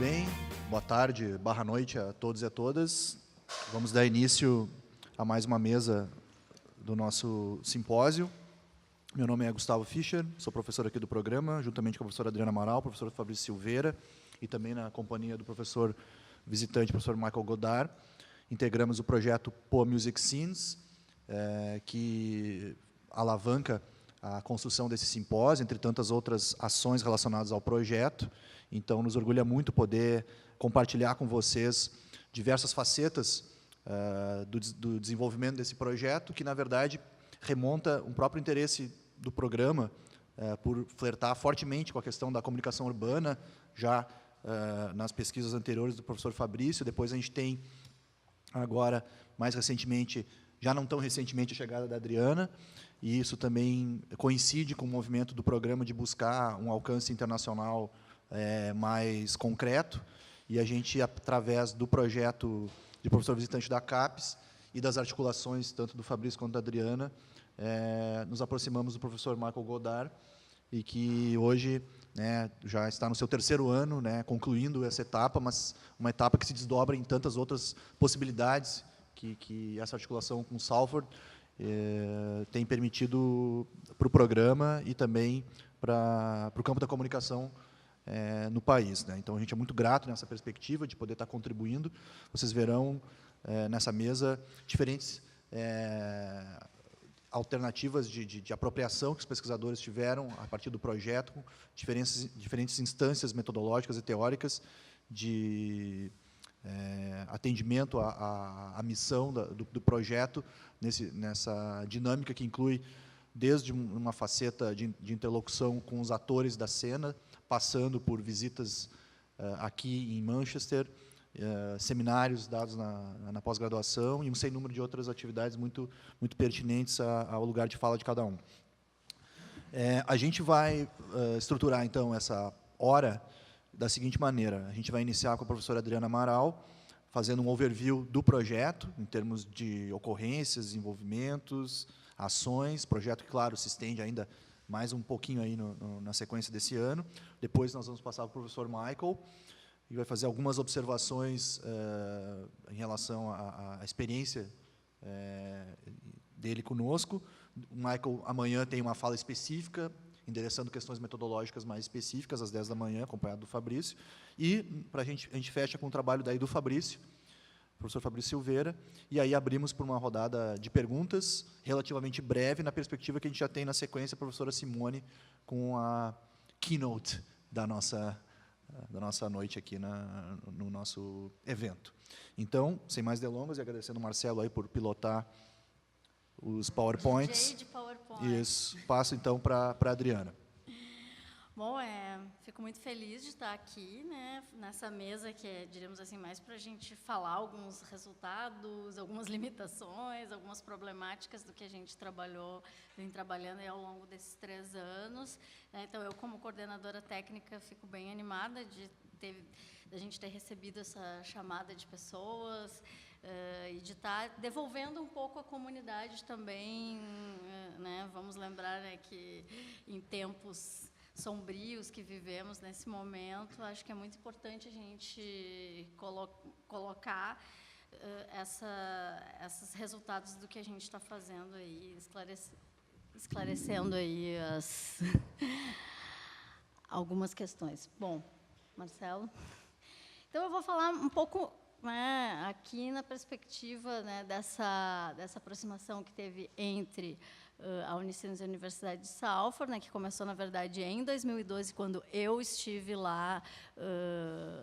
bem? Boa tarde, barra noite a todos e a todas. Vamos dar início a mais uma mesa do nosso simpósio. Meu nome é Gustavo Fischer, sou professor aqui do programa, juntamente com a professora Adriana Amaral, professor Fabrício Silveira, e também na companhia do professor visitante, professor Michael Godard. Integramos o projeto Po Music Scenes, que alavanca a construção desse simpósio, entre tantas outras ações relacionadas ao projeto. Então, nos orgulha muito poder compartilhar com vocês diversas facetas do desenvolvimento desse projeto, que, na verdade, remonta um próprio interesse do programa por flertar fortemente com a questão da comunicação urbana, já nas pesquisas anteriores do professor Fabrício. Depois a gente tem, agora, mais recentemente, já não tão recentemente, a chegada da Adriana, e isso também coincide com o movimento do programa de buscar um alcance internacional mais concreto, e a gente, através do projeto de professor visitante da CAPES e das articulações, tanto do Fabrício quanto da Adriana, nos aproximamos do professor Michael Godard, e que hoje já está no seu 3º ano, concluindo essa etapa, mas uma etapa que se desdobra em tantas outras possibilidades que essa articulação com Salford tem permitido para o programa e também para o campo da comunicação no país. Então, a gente é muito grato nessa perspectiva de poder estar contribuindo. Vocês verão nessa mesa diferentes alternativas de apropriação que os pesquisadores tiveram a partir do projeto, diferentes instâncias metodológicas e teóricas de atendimento à missão do projeto, nessa dinâmica que inclui desde uma faceta de interlocução com os atores da cena, passando por visitas aqui em Manchester, seminários dados na pós-graduação e um sem número de outras atividades muito pertinentes ao lugar de fala de cada um. A gente vai estruturar, então, essa hora da seguinte maneira. A gente vai iniciar com a professora Adriana Amaral, fazendo um overview do projeto, em termos de ocorrências, desenvolvimentos, ações, projeto que, claro, se estende ainda mais um pouquinho aí na sequência desse ano. Depois nós vamos passar para o professor Michael, e vai fazer algumas observações em relação à experiência dele conosco. O Michael, amanhã, tem uma fala específica, endereçando questões metodológicas mais específicas, às 10 da manhã, acompanhado do Fabrício. E a gente fecha com o trabalho daí do Fabrício, professor Fabrício Silveira, e aí abrimos por uma rodada de perguntas, relativamente breve, na perspectiva que a gente já tem na sequência a professora Simone, com a keynote da nossa noite aqui no nosso evento. Então, sem mais delongas, e agradecendo o Marcelo aí por pilotar os PowerPoints. DJ de PowerPoint. Isso. Passo, então, para a Adriana. Bom, fico muito feliz de estar aqui, nessa mesa que diríamos assim, mais para a gente falar alguns resultados, algumas limitações, algumas problemáticas do que a gente vem trabalhando aí ao longo desses 3 anos. Então, eu, como coordenadora técnica, fico bem animada de a gente ter recebido essa chamada de pessoas, e de estar devolvendo um pouco à comunidade também. Vamos lembrar que em tempos sombrios que vivemos nesse momento, acho que é muito importante a gente colocar esses resultados do que a gente está fazendo aí, esclarecendo aí algumas questões. Bom, Marcelo, então eu vou falar um pouco aqui na perspectiva dessa aproximação que teve entre a Unicinos e a Universidade de Salford, que começou, na verdade, em 2012, quando eu estive lá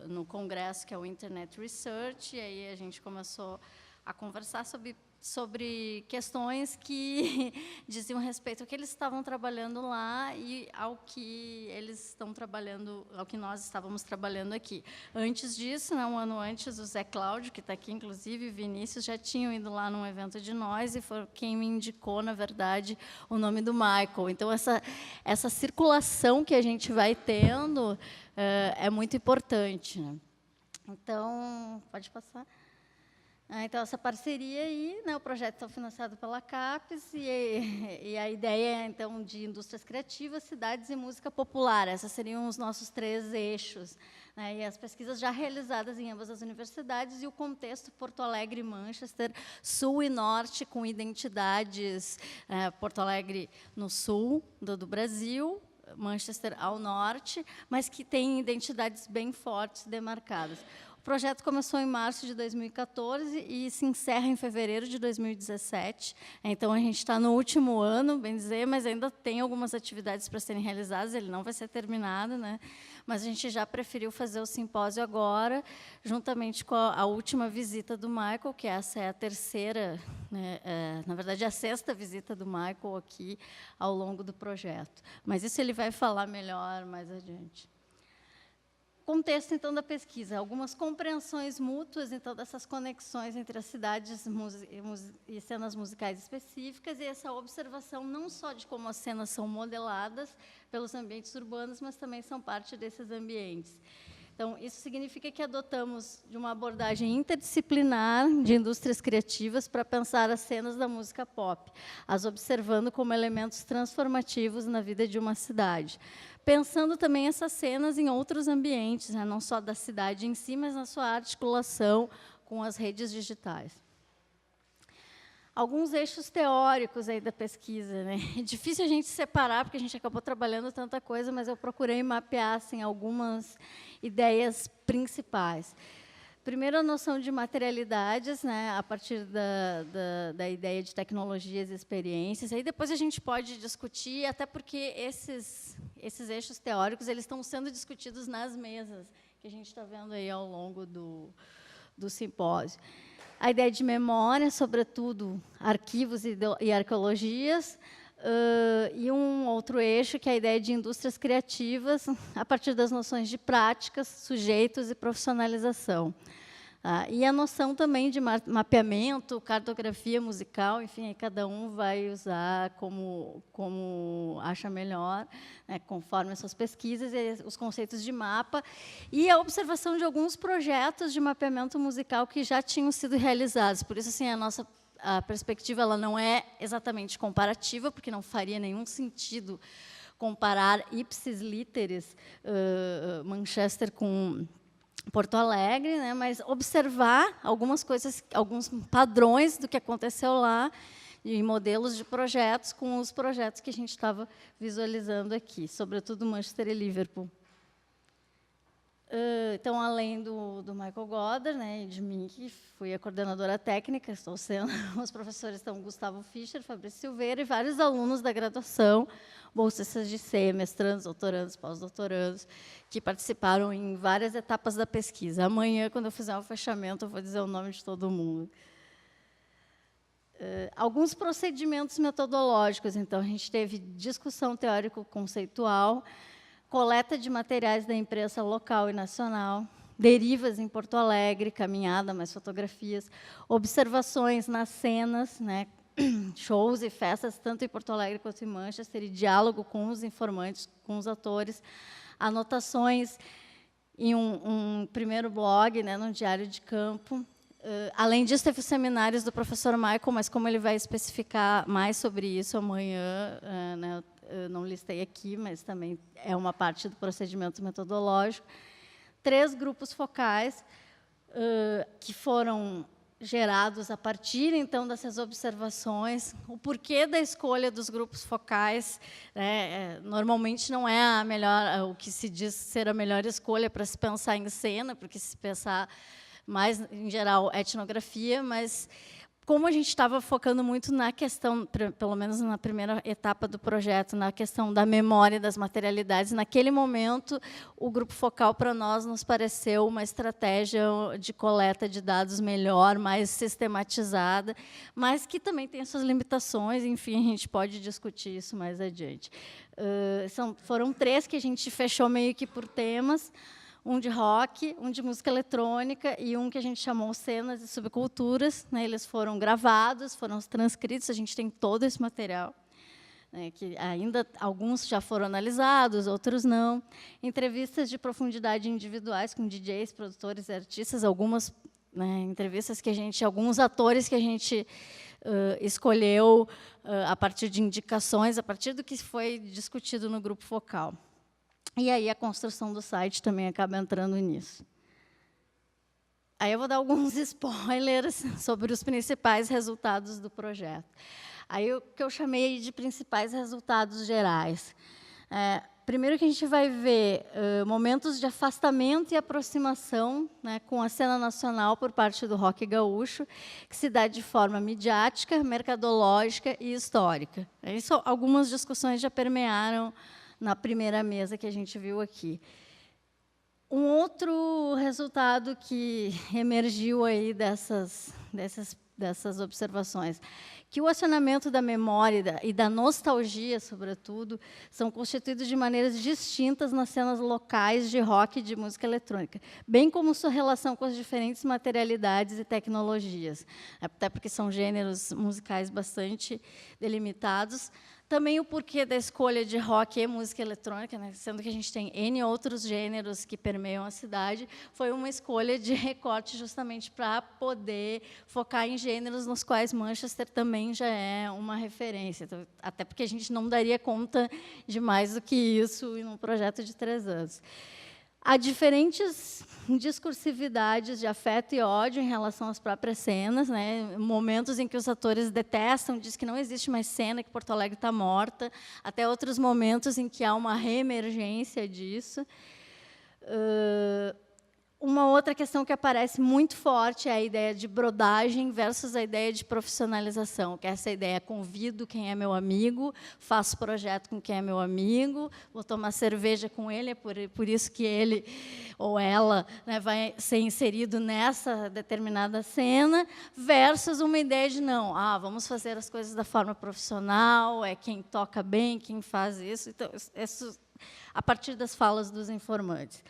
no congresso, que é o Internet Research, e aí a gente começou a conversar sobre questões que diziam respeito ao que eles estavam trabalhando lá e ao que eles estão trabalhando, ao que nós estávamos trabalhando aqui. Antes disso, um ano antes, o Zé Cláudio, que está aqui, inclusive, e o Vinícius, já tinham ido lá num evento de nós e foi quem me indicou, na verdade, o nome do Michael. Então, essa circulação que a gente vai tendo é muito importante. Então, pode passar. Então, essa parceria aí, o projeto é financiado pela CAPES, e a ideia, então, de indústrias criativas, cidades e música popular. Esses seriam os nossos 3 eixos. né, e as pesquisas já realizadas em ambas as universidades, e o contexto Porto Alegre e Manchester, sul e norte, com identidades, Porto Alegre no sul do Brasil, Manchester ao norte, mas que tem identidades bem fortes, demarcadas. O projeto começou em março de 2014 e se encerra em fevereiro de 2017. Então, a gente está no último ano, bem dizer, mas ainda tem algumas atividades para serem realizadas, ele não vai ser terminado, né? Mas a gente já preferiu fazer o simpósio agora, juntamente com a última visita do Michael, que essa é a terceira, né, na verdade, a sexta visita do Michael aqui ao longo do projeto. Mas isso ele vai falar melhor mais adiante. Contexto, então, da pesquisa. Algumas compreensões mútuas, então, dessas conexões entre as cidades e cenas musicais específicas, e essa observação não só de como as cenas são modeladas pelos ambientes urbanos, mas também são parte desses ambientes. Então, isso significa que adotamos de uma abordagem interdisciplinar de indústrias criativas para pensar as cenas da música pop, as observando como elementos transformativos na vida de uma cidade. Pensando também essas cenas em outros ambientes, né, não só da cidade em si, mas na sua articulação com as redes digitais. Alguns eixos teóricos aí da pesquisa, né? É difícil a gente separar, porque a gente acabou trabalhando tanta coisa, mas eu procurei mapear assim, algumas ideias principais. Primeiro, a noção de materialidades, né, a partir da ideia de tecnologias e experiências. Aí depois a gente pode discutir, até porque esses eixos teóricos eles estão sendo discutidos nas mesas que a gente está vendo aí ao longo do simpósio. A ideia de memória, sobretudo arquivos e arqueologias, e um outro eixo, que é a ideia de indústrias criativas, a partir das noções de práticas, sujeitos e profissionalização. E a noção também de mapeamento, cartografia musical, enfim, aí cada um vai usar como acha melhor, né, conforme as suas pesquisas, e os conceitos de mapa, e a observação de alguns projetos de mapeamento musical que já tinham sido realizados. Por isso, assim, a perspectiva ela não é exatamente comparativa, porque não faria nenhum sentido comparar ipsis literis Manchester com Porto Alegre, né, mas observar algumas coisas, alguns padrões do que aconteceu lá, e modelos de projetos com os projetos que a gente estava visualizando aqui, sobretudo Manchester e Liverpool. Então, além do Michael Goddard, né, e de mim, que fui a coordenadora técnica, estou sendo, os professores estão Gustavo Fischer, Fabrício Silveira e vários alunos da graduação, bolsistas de C, mestrandos, doutorandos, pós-doutorandos, que participaram em várias etapas da pesquisa. Amanhã, quando eu fizer o fechamento, eu vou dizer o nome de todo mundo. Alguns procedimentos metodológicos. Então, a gente teve discussão teórico-conceitual, coleta de materiais da imprensa local e nacional, derivas em Porto Alegre, caminhada, mais fotografias, observações nas cenas, né, shows e festas, tanto em Porto Alegre quanto em Manchester, e diálogo com os informantes, com os atores, anotações em um primeiro blog, né, num diário de campo. Além disso, teve os seminários do professor Michael, mas como ele vai especificar mais sobre isso amanhã, né, eu não listei aqui, mas também é uma parte do procedimento metodológico. 3 grupos focais que foram gerados a partir, então, dessas observações. O porquê da escolha dos grupos focais, né, normalmente não é a melhor, o que se diz ser a melhor escolha para se pensar em cena, porque se pensar mais, em geral, etnografia, mas como a gente estava focando muito na questão, pelo menos na primeira etapa do projeto, na questão da memória das materialidades, naquele momento, o grupo focal, para nós, nos pareceu uma estratégia de coleta de dados melhor, mais sistematizada, mas que também tem suas limitações, enfim, a gente pode discutir isso mais adiante. Foram 3 que a gente fechou meio que por temas, um de rock, um de música eletrônica e um que a gente chamou Cenas e Subculturas, né? Eles foram gravados, foram transcritos, a gente tem todo esse material, né, que ainda alguns já foram analisados, outros não. Entrevistas de profundidade individuais com DJs, produtores e artistas, algumas, né, entrevistas que alguns atores que a gente escolheu a partir de indicações, a partir do que foi discutido no grupo focal. E aí a construção do site também acaba entrando nisso. Aí eu vou dar alguns spoilers sobre os principais resultados do projeto. Aí o que eu chamei de principais resultados gerais. Primeiro que a gente vai ver momentos de afastamento e aproximação, né, com a cena nacional por parte do rock gaúcho, que se dá de forma midiática, mercadológica e histórica. Isso, algumas discussões já permearam na primeira mesa que a gente viu aqui. Um outro resultado que emergiu aí dessas observações, que o acionamento da memória e da nostalgia, sobretudo, são constituídos de maneiras distintas nas cenas locais de rock e de música eletrônica, bem como sua relação com as diferentes materialidades e tecnologias, até porque são gêneros musicais bastante delimitados. Também o porquê da escolha de rock e música eletrônica, né, sendo que a gente tem N outros gêneros que permeiam a cidade, foi uma escolha de recorte justamente para poder focar em gêneros nos quais Manchester também já é uma referência. Então, até porque a gente não daria conta de mais do que isso em um projeto de 3 anos. Há diferentes discursividades de afeto e ódio em relação às próprias cenas, né? Momentos em que os atores detestam, diz que não existe mais cena, que Porto Alegre está morta, até outros momentos em que há uma reemergência disso. Uma outra questão que aparece muito forte é a ideia de brodagem versus a ideia de profissionalização, que é essa ideia: convido quem é meu amigo, faço projeto com quem é meu amigo, vou tomar cerveja com ele, é por isso que ele ou ela, né, vai ser inserido nessa determinada cena, versus uma ideia de não, vamos fazer as coisas da forma profissional, é quem toca bem, quem faz isso. Então, isso a partir das falas dos informantes.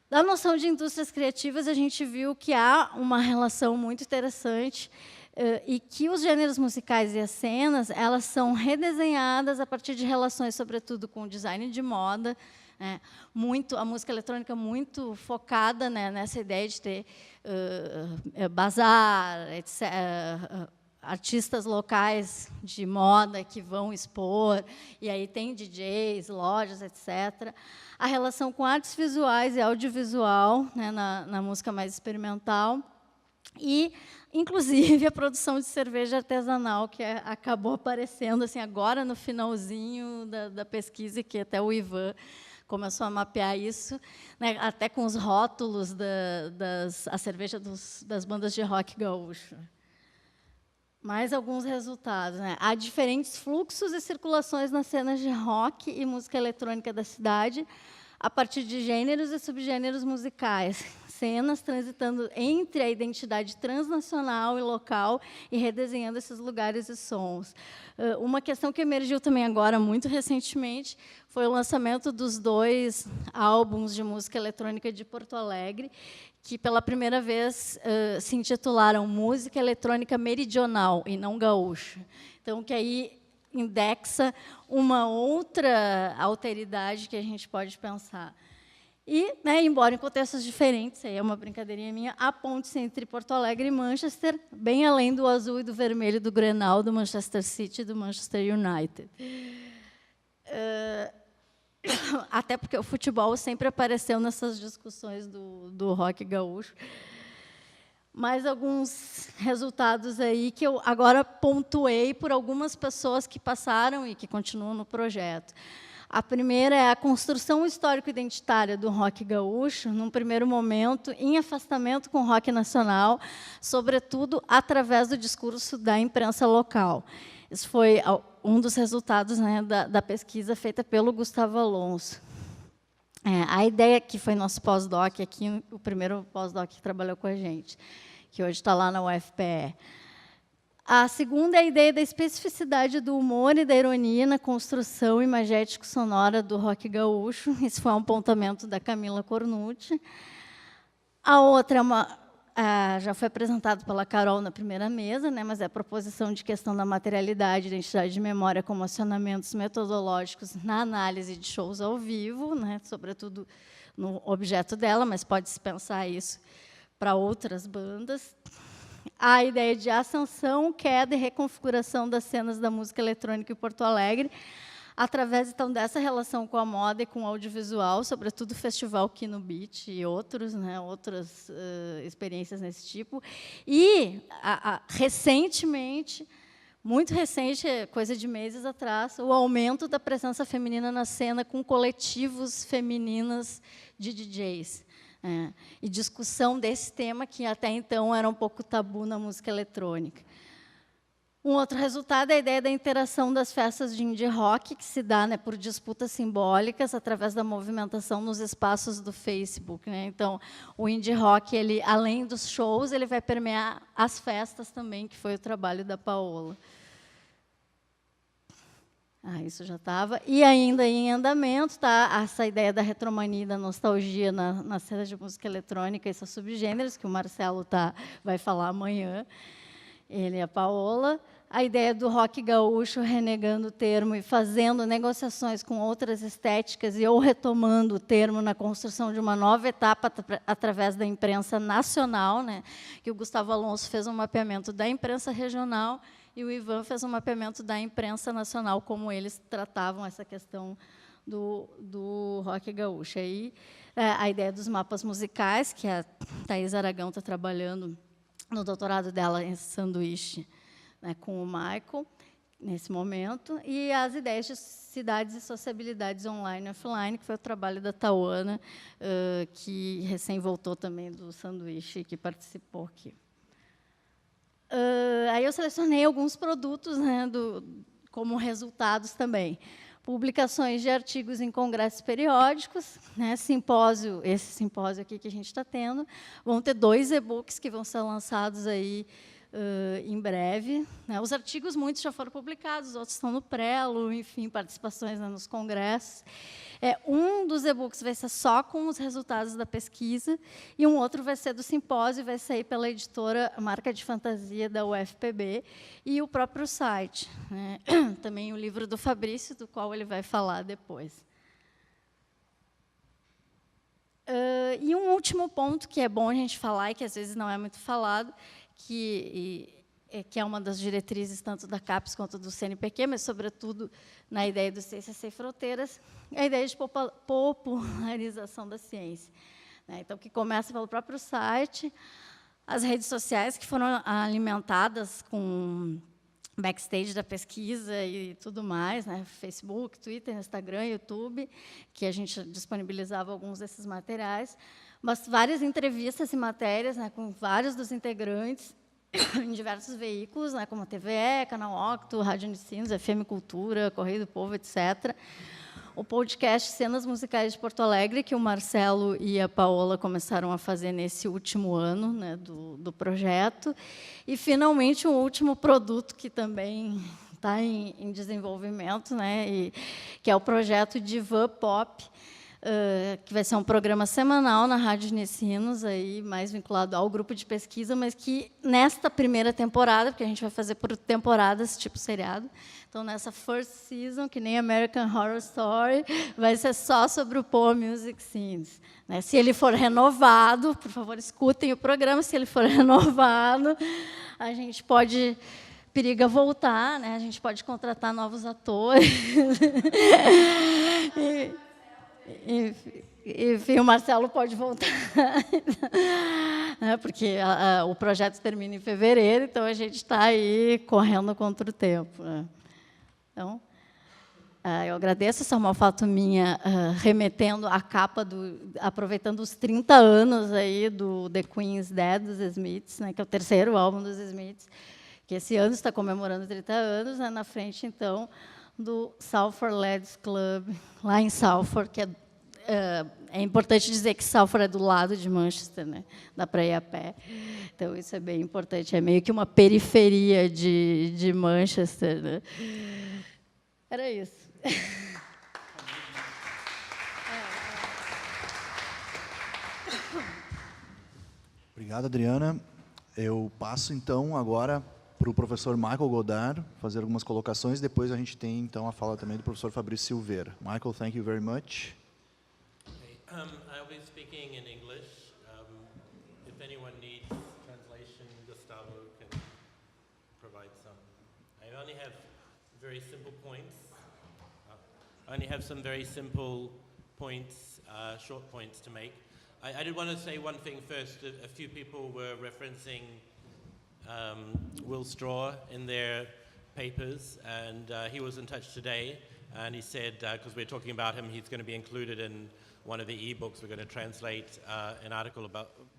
Da noção de indústrias criativas, a gente viu que há uma relação muito interessante e que os gêneros musicais e as cenas, elas são redesenhadas a partir de relações, sobretudo, com o design de moda, a música eletrônica muito focada, né, nessa ideia de ter bazar, etc., artistas locais de moda que vão expor, e aí tem DJs, lojas, etc. A relação com artes visuais e audiovisual, né, na música mais experimental, e, inclusive, a produção de cerveja artesanal, que acabou aparecendo assim, agora no finalzinho da pesquisa, que até o Ivan começou a mapear isso, né, até com os rótulos a cerveja das bandas de rock gaúcho. Mais alguns resultados, né? Há diferentes fluxos e circulações nas cenas de rock e música eletrônica da cidade, a partir de gêneros e subgêneros musicais. Cenas transitando entre a identidade transnacional e local e redesenhando esses lugares e sons. Uma questão que emergiu também agora, muito recentemente, foi o lançamento dos 2 álbuns de música eletrônica de Porto Alegre, que, pela primeira vez, se intitularam Música Eletrônica Meridional, e não Gaúcha. Então, que aí indexa uma outra alteridade que a gente pode pensar. E, né, embora em contextos diferentes, aí é uma brincadeirinha minha, há pontes entre Porto Alegre e Manchester, bem além do azul e do vermelho do Grenal, do Manchester City e do Manchester United. Até porque o futebol sempre apareceu nessas discussões do rock gaúcho. Mais alguns resultados aí que eu agora pontuei por algumas pessoas que passaram e que continuam no projeto. A primeira é a construção histórico-identitária do rock gaúcho, num primeiro momento, em afastamento com o rock nacional, sobretudo através do discurso da imprensa local. Isso foi um dos resultados, né, da pesquisa feita pelo Gustavo Alonso. A ideia, que foi nosso pós-doc aqui, o primeiro pós-doc que trabalhou com a gente, que hoje está lá na UFPE. A segunda é a ideia da especificidade do humor e da ironia na construção imagético-sonora do rock gaúcho. Isso foi um apontamento da Camila Cornucci. A outra já foi apresentado pela Carol na primeira mesa, né, mas é a proposição de questão da materialidade, identidade de memória como acionamentos metodológicos na análise de shows ao vivo, né, sobretudo no objeto dela, mas pode-se pensar isso para outras bandas. A ideia de ascensão, queda e reconfiguração das cenas da música eletrônica em Porto Alegre, através, então, dessa relação com a moda e com o audiovisual, sobretudo o Festival Kino Beach e outros, né, outras experiências nesse tipo. E, recentemente, muito recente, coisa de meses atrás, o aumento da presença feminina na cena com coletivos femininas de DJs. E discussão desse tema, que até então era um pouco tabu na música eletrônica. Um outro resultado é a ideia da interação das festas de indie rock, que se dá, né, por disputas simbólicas, através da movimentação nos espaços do Facebook, né? Então, o indie rock, ele, além dos shows, ele vai permear as festas também, que foi o trabalho da Paola. Isso já estava. E ainda em andamento está essa ideia da retromania, da nostalgia na cena de música eletrônica e seus subgêneros, que o Marcelo vai falar amanhã, ele e a Paola. A ideia do rock gaúcho renegando o termo e fazendo negociações com outras estéticas ou retomando o termo na construção de uma nova etapa através da imprensa nacional, né? Que o Gustavo Alonso fez um mapeamento da imprensa regional e o Ivan fez um mapeamento da imprensa nacional, como eles tratavam essa questão do rock gaúcho. Aí, a ideia dos mapas musicais, que a Thaís Aragão está trabalhando no doutorado dela em sanduíche, né, com o Michael, nesse momento, e as ideias de cidades e sociabilidades online e offline, que foi o trabalho da Tauana, que recém voltou também do sanduíche, que participou aqui. Aí eu selecionei alguns produtos, né, como resultados também. Publicações de artigos em congressos periódicos, né, esse simpósio aqui que a gente está tendo. Vão ter 2 e-books que vão ser lançados aí, em breve. Né. Os artigos, muitos já foram publicados, outros estão no prelo, enfim, participações, né, nos congressos. Um dos e-books vai ser só com os resultados da pesquisa, e um outro vai ser do simpósio, vai sair pela editora Marca de Fantasia da UFPB, e o próprio site. Né. Também o livro do Fabrício, do qual ele vai falar depois. E um último ponto que é bom a gente falar, e que às vezes não é muito falado, que é uma das diretrizes tanto da CAPES quanto do CNPq, mas, sobretudo, na ideia do Ciência Sem Fronteiras, é a ideia de popularização da ciência. Né? Então, que começa pelo próprio site, as redes sociais, que foram alimentadas com backstage da pesquisa e tudo mais, né? Facebook, Twitter, Instagram, YouTube, que a gente disponibilizava alguns desses materiais, mas várias entrevistas e matérias, né, com vários dos integrantes, em diversos veículos, né, como a TVE, Canal Octo, Rádio Unicinos, FM Cultura, Correio do Povo, etc. O podcast Cenas Musicais de Porto Alegre, que o Marcelo e a Paola começaram a fazer nesse último ano, né, do projeto. E, finalmente, um último produto que também está em desenvolvimento, né, que é o projeto Divan Pop, que vai ser um programa semanal na Rádio Unicinos, aí, mais vinculado ao grupo de pesquisa, mas que, nesta primeira temporada, porque a gente vai fazer por temporadas, tipo seriado, então, nessa first season, que nem American Horror Story, vai ser só sobre o Poa Music Scenes. Né? Se ele for renovado, por favor, escutem o programa, se ele for renovado, a gente pode... periga voltar, né? A gente pode contratar novos atores. Enfim, o Marcelo pode voltar, né, porque o projeto termina em fevereiro, então a gente está aí correndo contra o tempo. Né? Então, eu agradeço essa é uma foto minha remetendo à capa, aproveitando os 30 anos aí do The Queen's Dead, dos Smiths, né, que é o 3º álbum dos Smiths, que esse ano está comemorando 30 anos, né, na frente, então, do Salford Lads Club, lá em Salford, que é importante dizer que Salford é do lado de Manchester, né? Dá para ir a pé. Então, isso é bem importante. É meio que uma periferia de Manchester. Né? Era isso. Obrigado, Adriana. Eu passo, então, agora para o professor Michael Godard fazer algumas colocações. Depois a gente tem, então, a fala também do professor Fabrício Silveira. Michael, thank you very much. I'll be speaking in English. If anyone needs translation, Gustavo can provide some. I only have very simple points. I only have some very simple points, short points to make. I did want to say one thing first. A few people were referencing Will Straw in their papers, and he was in touch today, and he said, because we're talking about him, he's going to be included in one of the e-books. We're going to translate an article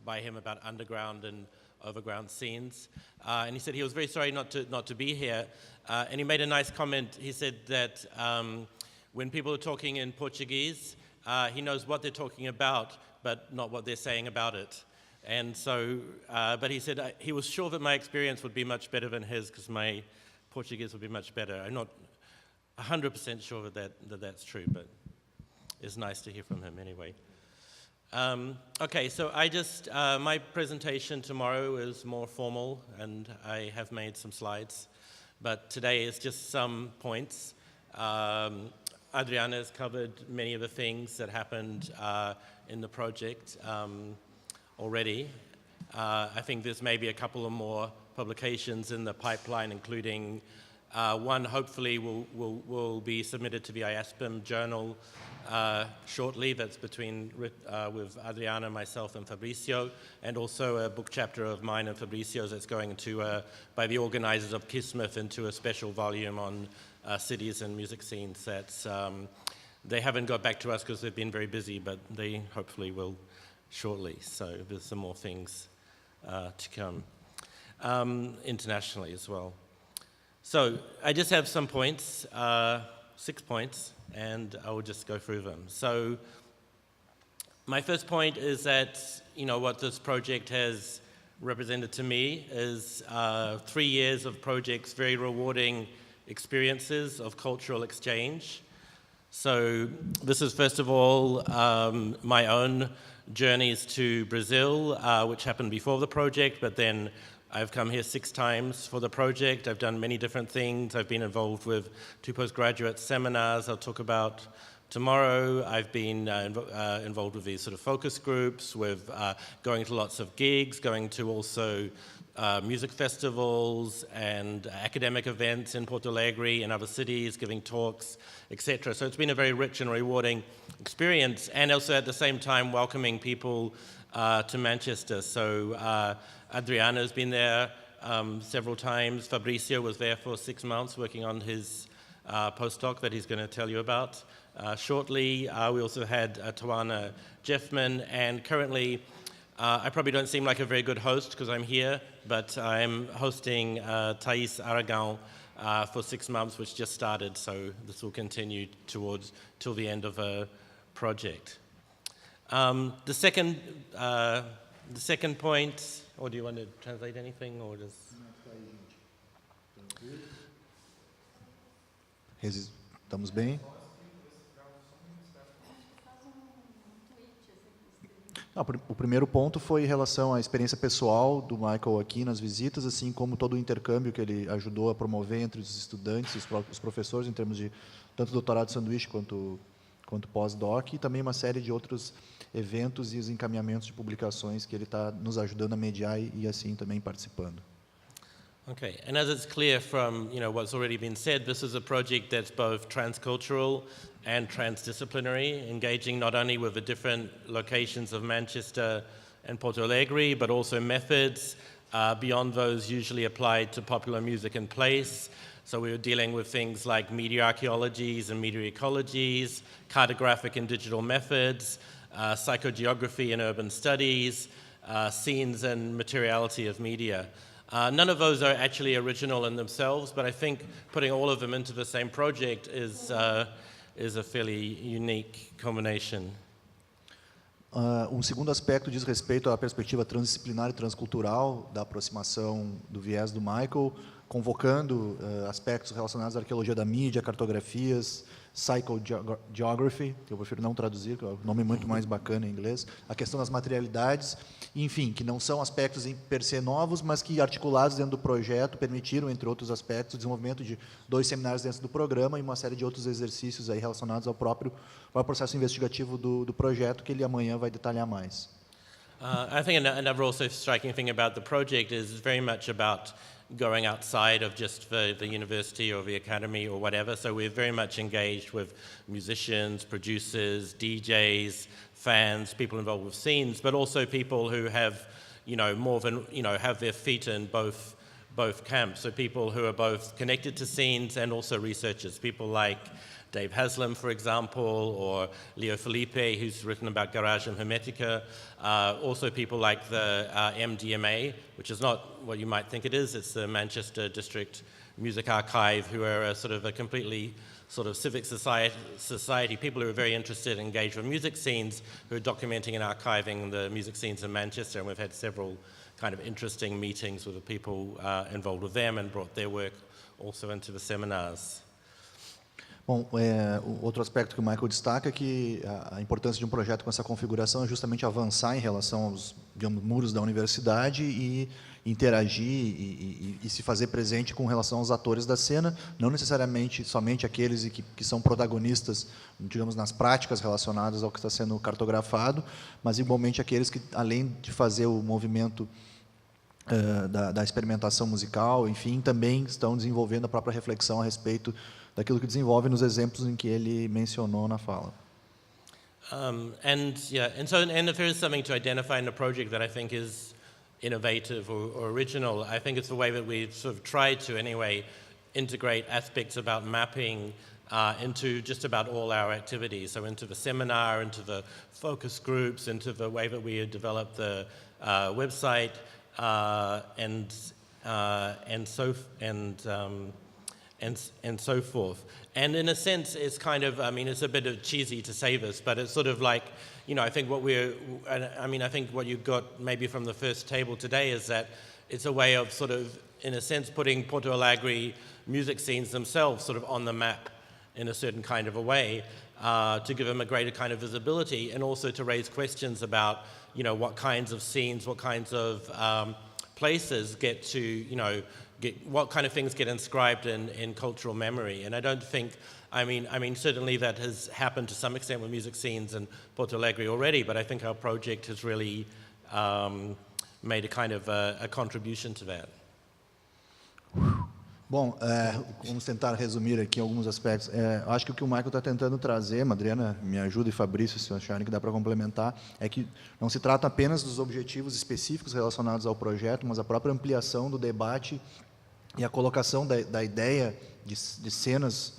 by him about underground and overground scenes. And he said he was very sorry not to be here. And he made a nice comment. He said that when people are talking in Portuguese, he knows what they're talking about, but not what they're saying about it. And so, but he said he was sure that my experience would be much better than his, because my Portuguese would be much better. I'm not 100% sure that that's true, but it's nice to hear from him anyway. Okay, so my presentation tomorrow is more formal, and I have made some slides, but today is just some points. Adriana has covered many of the things that happened in the project already. I think there's maybe a couple of more publications in the pipeline, including one hopefully will be submitted to the IASPM journal shortly. That's with Adriana, myself, and Fabricio, and also a book chapter of mine and Fabricio's that's going to, by the organizers of Kismet, into a special volume on cities and music scenes. They haven't got back to us because they've been very busy, but they hopefully will shortly. So there's some more things to come internationally as well. So I just have some points, 6 points, and I will just go through them. So my first point is that, what this project has represented to me is 3 years of projects, very rewarding experiences of cultural exchange. So this is, first of all, my own journeys to Brazil, which happened before the project, but then I've come here 6 times for the project. I've done many different things. I've been involved with 2 postgraduate seminars I'll talk about tomorrow. I've been involved with these sort of focus groups, with going to lots of gigs, going to also music festivals and academic events in Porto Alegre and other cities, giving talks, etc. So it's been a very rich and rewarding experience, and also at the same time welcoming people to Manchester. So Adriana's been there several times. Fabricio was there for 6 months working on his postdoc that he's going to tell you about shortly. We also had Tawana Jeffman, and currently I probably don't seem like a very good host because I'm here, but I'm hosting Thais Aragon for 6 months, which just started, so this will continue till the end of a project. The second point, or do you want to translate anything, or just? Estamos bem? O primeiro ponto foi em relação à experiência pessoal do Michael aqui nas visitas, assim como todo o intercâmbio que ele ajudou a promover entre os estudantes e os professores, em termos de tanto doutorado de sanduíche quanto pós-doc, e também uma série de outros eventos e os encaminhamentos de publicações que ele está nos ajudando a mediar e assim também participando. Okay, and as it's clear from what's already been said, this is a project that's both transcultural and transdisciplinary, engaging not only with the different locations of Manchester and Porto Alegre, but also methods beyond those usually applied to popular music and place. So we were dealing with things like media archaeologies and media ecologies, cartographic and digital methods, psychogeography and urban studies, scenes and materiality of media. None of those are actually original in themselves, but I think putting all of them into the same project is a fairly unique combination. Segundo aspecto diz respeito à perspectiva transdisciplinar e transcultural da aproximação do viés do Michael, convocando aspectos relacionados à arqueologia da mídia, cartografias, psychogeography, que eu prefiro não traduzir, que é um nome muito mais bacana em inglês, a questão das materialidades, enfim, que não são aspectos em per se novos, mas que articulados dentro do projeto permitiram, entre outros aspectos, o desenvolvimento de 2 seminários dentro do programa e uma série de outros exercícios aí relacionados ao próprio processo investigativo do projeto, que ele amanhã vai detalhar mais. I think another also striking thing about the project is very much about going outside of just the university or the academy or whatever. So we're very much engaged with musicians, producers, DJs, fans, people involved with scenes, but also people who have, more than, have their feet in both camps. So people who are both connected to scenes and also researchers, people like Dave Haslam, for example, or Leo Felipe, who's written about Garage and Hermetica. Also people like the MDMA, which is not what you might think it is. It's the Manchester District Music Archive, who are a completely sort of civic society, people who are very interested and engaged with music scenes, who are documenting and archiving the music scenes in Manchester. And we've had several kind of interesting meetings with the people involved with them and brought their work also into the seminars. Bom, outro aspecto que o Michael destaca é que a importância de um projeto com essa configuração é justamente avançar em relação aos, digamos, muros da universidade e interagir e se fazer presente com relação aos atores da cena, não necessariamente somente aqueles que são protagonistas, digamos, nas práticas relacionadas ao que está sendo cartografado, mas igualmente aqueles que, além de fazer o movimento da experimentação musical, enfim, também estão desenvolvendo a própria reflexão a respeito daquilo que desenvolve nos exemplos em que ele mencionou na fala. And if there is something to identify in the project that I think is innovative or original, I think it's the way that we've sort of tried to, anyway, integrate aspects about mapping into just about all our activities. So into the seminar, into the focus groups, into the way that we developed the website, and so forth. And in a sense, it's kind of, it's a bit of cheesy to say this, but it's sort of like, I think I think what you've got maybe from the first table today is that it's a way of sort of, in a sense, putting Porto Alegre music scenes themselves sort of on the map in a certain kind of a way, to give them a greater kind of visibility, and also to raise questions about, what kinds of scenes, what kinds of places get to, what kind of things get inscribed in cultural memory. And I don't think, certainly that has happened to some extent with music scenes in Porto Alegre already, but I think our project has really made a kind of a contribution to that. Bom, vamos tentar resumir aqui alguns aspectos. Acho que o o Michael está tentando trazer, Madriana, me ajuda, e Fabrício, se acharem que dá para complementar, é que não se trata apenas dos objetivos específicos relacionados ao projeto, mas a própria ampliação do debate e a colocação da ideia de cenas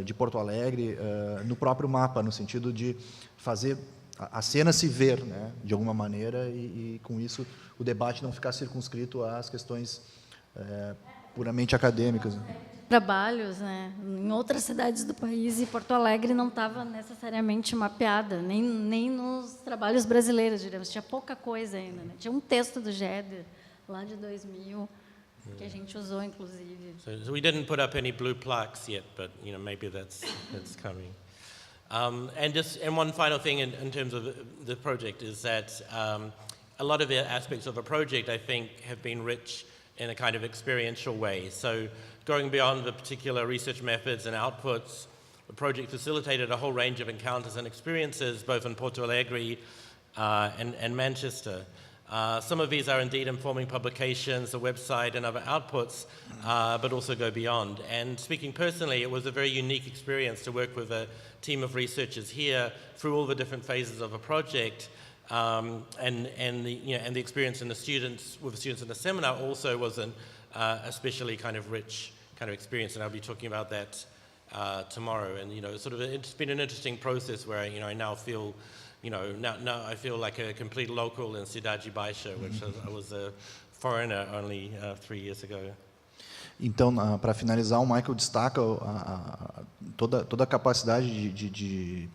de Porto Alegre no próprio mapa, no sentido de fazer a cena se ver, né, de alguma maneira, e com isso o debate não ficar circunscrito às questões puramente acadêmicas. Trabalhos, né, em outras cidades do país, e Porto Alegre não estava necessariamente mapeada, nem nos trabalhos brasileiros, digamos. Tinha pouca coisa ainda, né? Tinha um texto do Geder, lá de 2000, que a gente usou, inclusive. So we didn't put up any blue plaques yet, but maybe that's coming. And one final thing in terms of the project is that a lot of the aspects of the project, I think, have been rich in a kind of experiential way. So going beyond the particular research methods and outputs, the project facilitated a whole range of encounters and experiences, both in Porto Alegre and Manchester. Some of these are indeed informing publications, the website, and other outputs, but also go beyond. And speaking personally, it was a very unique experience to work with a team of researchers here through all the different phases of a project. And the experience in with the students in the seminar also was an especially kind of rich kind of experience, and I'll be talking about that tomorrow. And it's been an interesting process where I now feel, now I feel like a complete local in Cidade Baixa, which I was a foreigner only 3 years ago. Então, para finalizar, o Michael destaca toda a capacidade de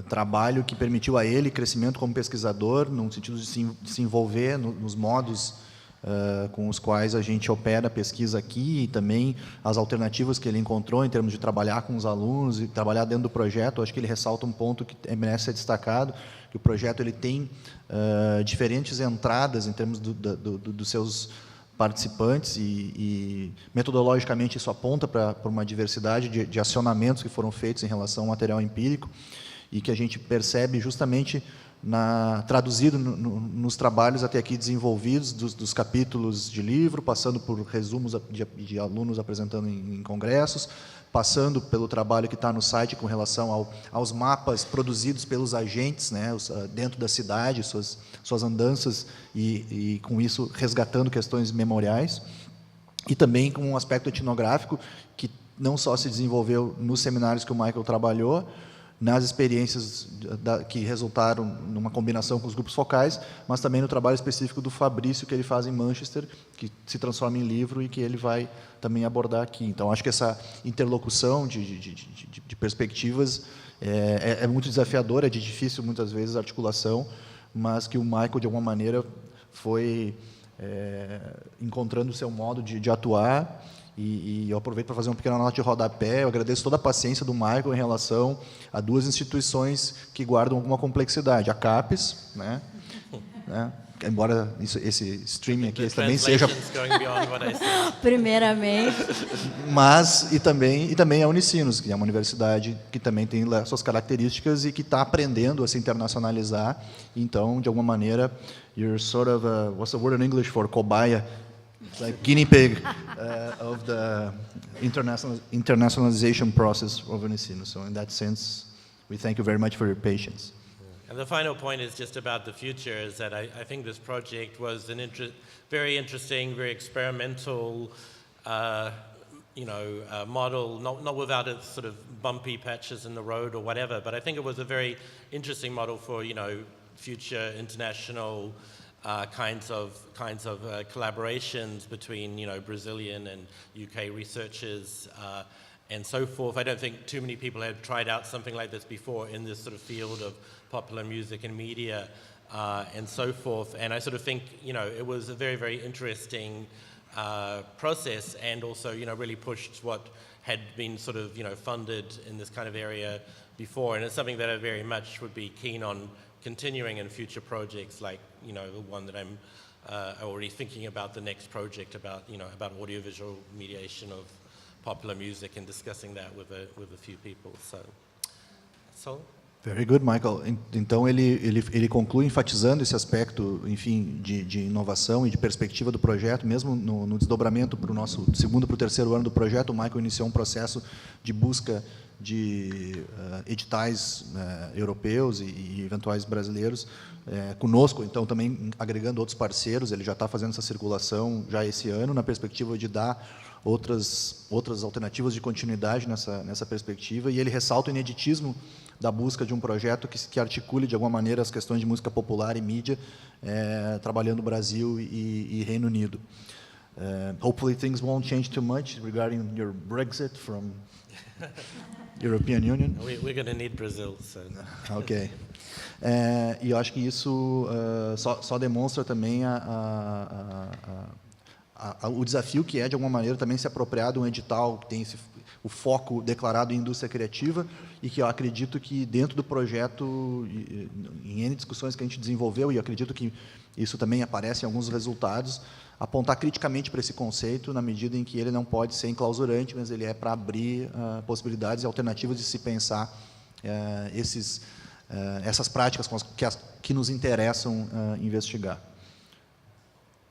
trabalho que permitiu a ele crescimento como pesquisador, no sentido de se envolver nos modos com os quais a gente opera a pesquisa aqui, e também as alternativas que ele encontrou em termos de trabalhar com os alunos e trabalhar dentro do projeto. Acho que ele ressalta um ponto que merece ser destacado, que o projeto ele tem diferentes entradas em termos dos seus participantes, e metodologicamente isso aponta para uma diversidade de acionamentos que foram feitos em relação ao material empírico, e que a gente percebe justamente traduzido nos trabalhos até aqui desenvolvidos, dos capítulos de livro, passando por resumos de alunos apresentando em congressos, passando pelo trabalho que está no site com relação aos mapas produzidos pelos agentes, né, dentro da cidade, suas andanças, e com isso resgatando questões memoriais, e também com um aspecto etnográfico que não só se desenvolveu nos seminários que o Michael trabalhou, nas experiências que resultaram numa combinação com os grupos focais, mas também no trabalho específico do Fabrício, que ele faz em Manchester, que se transforma em livro e que ele vai também abordar aqui. Então, acho que essa interlocução de perspectivas é muito desafiadora, é de difícil, muitas vezes, articulação, mas que o Michael, de alguma maneira, foi encontrando o seu modo de atuar. E eu aproveito para fazer uma pequena nota de rodapé. Eu agradeço toda a paciência do Michael em relação a duas instituições que guardam alguma complexidade. A CAPES, né? Embora esse streaming aqui também seja... Primeiramente. Mas, e também a Unicinos, que é uma universidade que também tem suas características e que está aprendendo a se internacionalizar. Então, de alguma maneira, you're sort of a, what's the word in English for cobaia? Like guinea pig of the internationalization process of Unicinos. So in that sense, we thank you very much for your patience. And the final point is just about the future, is that I think this project was very interesting, very experimental, model, not without its sort of bumpy patches in the road or whatever, but I think it was a very interesting model for, future international kinds of collaborations between Brazilian and UK researchers and so forth. I don't think too many people have tried out something like this before in this sort of field of popular music and media and so forth. And I sort of think it was a very, very interesting process, and also really pushed what had been sort of funded in this kind of area before. And it's something that I very much would be keen on continuing in future projects, like the one that I'm already thinking about, the next project about audiovisual mediation of popular music, and discussing that with a few people. So. Very good, Michael. Então ele conclui enfatizando esse aspecto, enfim, de inovação e de perspectiva do projeto, mesmo no desdobramento para o nosso segundo para o terceiro ano do projeto. O Michael iniciou um processo de busca de editais europeus e eventuais brasileiros conosco, então também agregando outros parceiros. Ele já está fazendo essa circulação já esse ano, na perspectiva de dar outras alternativas de continuidade nessa perspectiva, e ele ressalta o ineditismo da busca de um projeto que articule, de alguma maneira, as questões de música popular e mídia, trabalhando Brasil e Reino Unido. Hopefully things won't change too much regarding your Brexit from European Union. We're going to need Brazil. So. Ok. E eu acho que isso só demonstra também o desafio que é, de alguma maneira, também se apropriar de um edital que tem o foco declarado em indústria criativa, e que eu acredito que, dentro do projeto, em N discussões que a gente desenvolveu, e eu acredito que isso também aparece em alguns resultados, apontar criticamente para esse conceito, na medida em que ele não pode ser enclausurante, mas ele é para abrir possibilidades e alternativas de se pensar essas práticas que nos interessam investigar.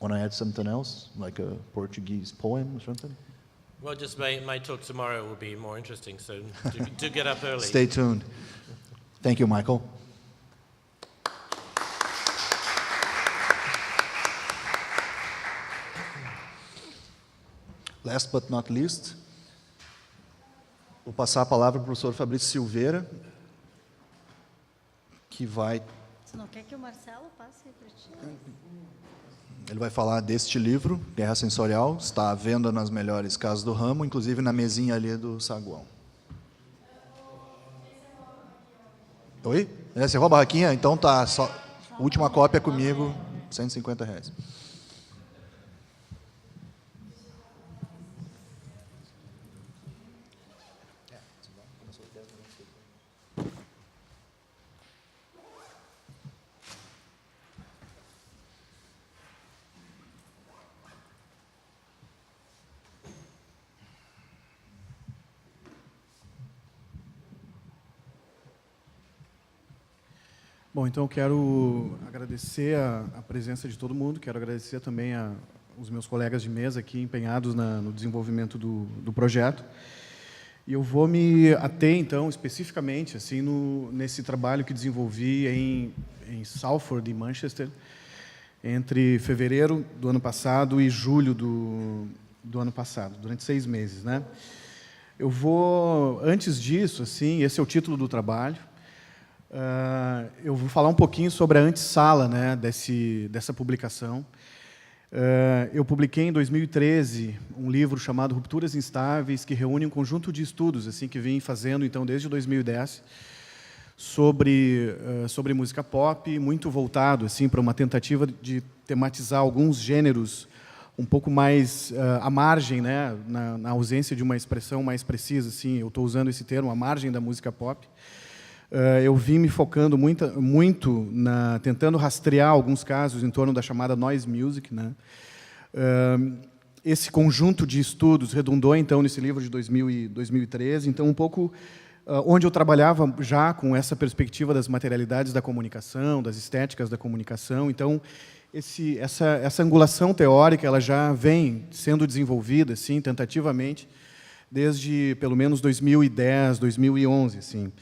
Want to add something else, like a Portuguese poem or something? Well, just my talk tomorrow will be more interesting, so do get up early. Stay tuned. Thank you, Michael. Last but not least, vou passar a palavra para o professor Fabrício Silveira, que vai... Você não quer que o Marcelo passe para ti? Ele vai falar deste livro, Guerra Sensorial, está à venda nas melhores casas do ramo, inclusive na mesinha ali do saguão. Oi? Você rouba a barraquinha? Então tá, só última cópia comigo, R$150. Bom, então eu quero agradecer a presença de todo mundo, quero agradecer também os meus colegas de mesa aqui empenhados no desenvolvimento do projeto. E eu vou me ater, então, especificamente assim, nesse trabalho que desenvolvi em Salford, em Manchester, entre fevereiro do ano passado e julho do ano passado, durante 6 meses, né? Eu vou, antes disso, assim, esse é o título do trabalho, eu vou falar um pouquinho sobre a antessala, né, dessa publicação. Eu publiquei em 2013 um livro chamado Rupturas Instáveis, que reúne um conjunto de estudos assim que vim fazendo então desde 2010 sobre música pop, muito voltado assim para uma tentativa de tematizar alguns gêneros um pouco mais à margem, né, na ausência de uma expressão mais precisa, assim, eu estou usando esse termo, à margem da música pop. Eu vim me focando muito tentando rastrear alguns casos em torno da chamada noise music, né? Esse conjunto de estudos redundou então nesse livro de 2013, então um pouco onde eu trabalhava já com essa perspectiva das materialidades da comunicação, das estéticas da comunicação. Então essa angulação teórica ela já vem sendo desenvolvida assim tentativamente desde pelo menos 2010, 2011, assim.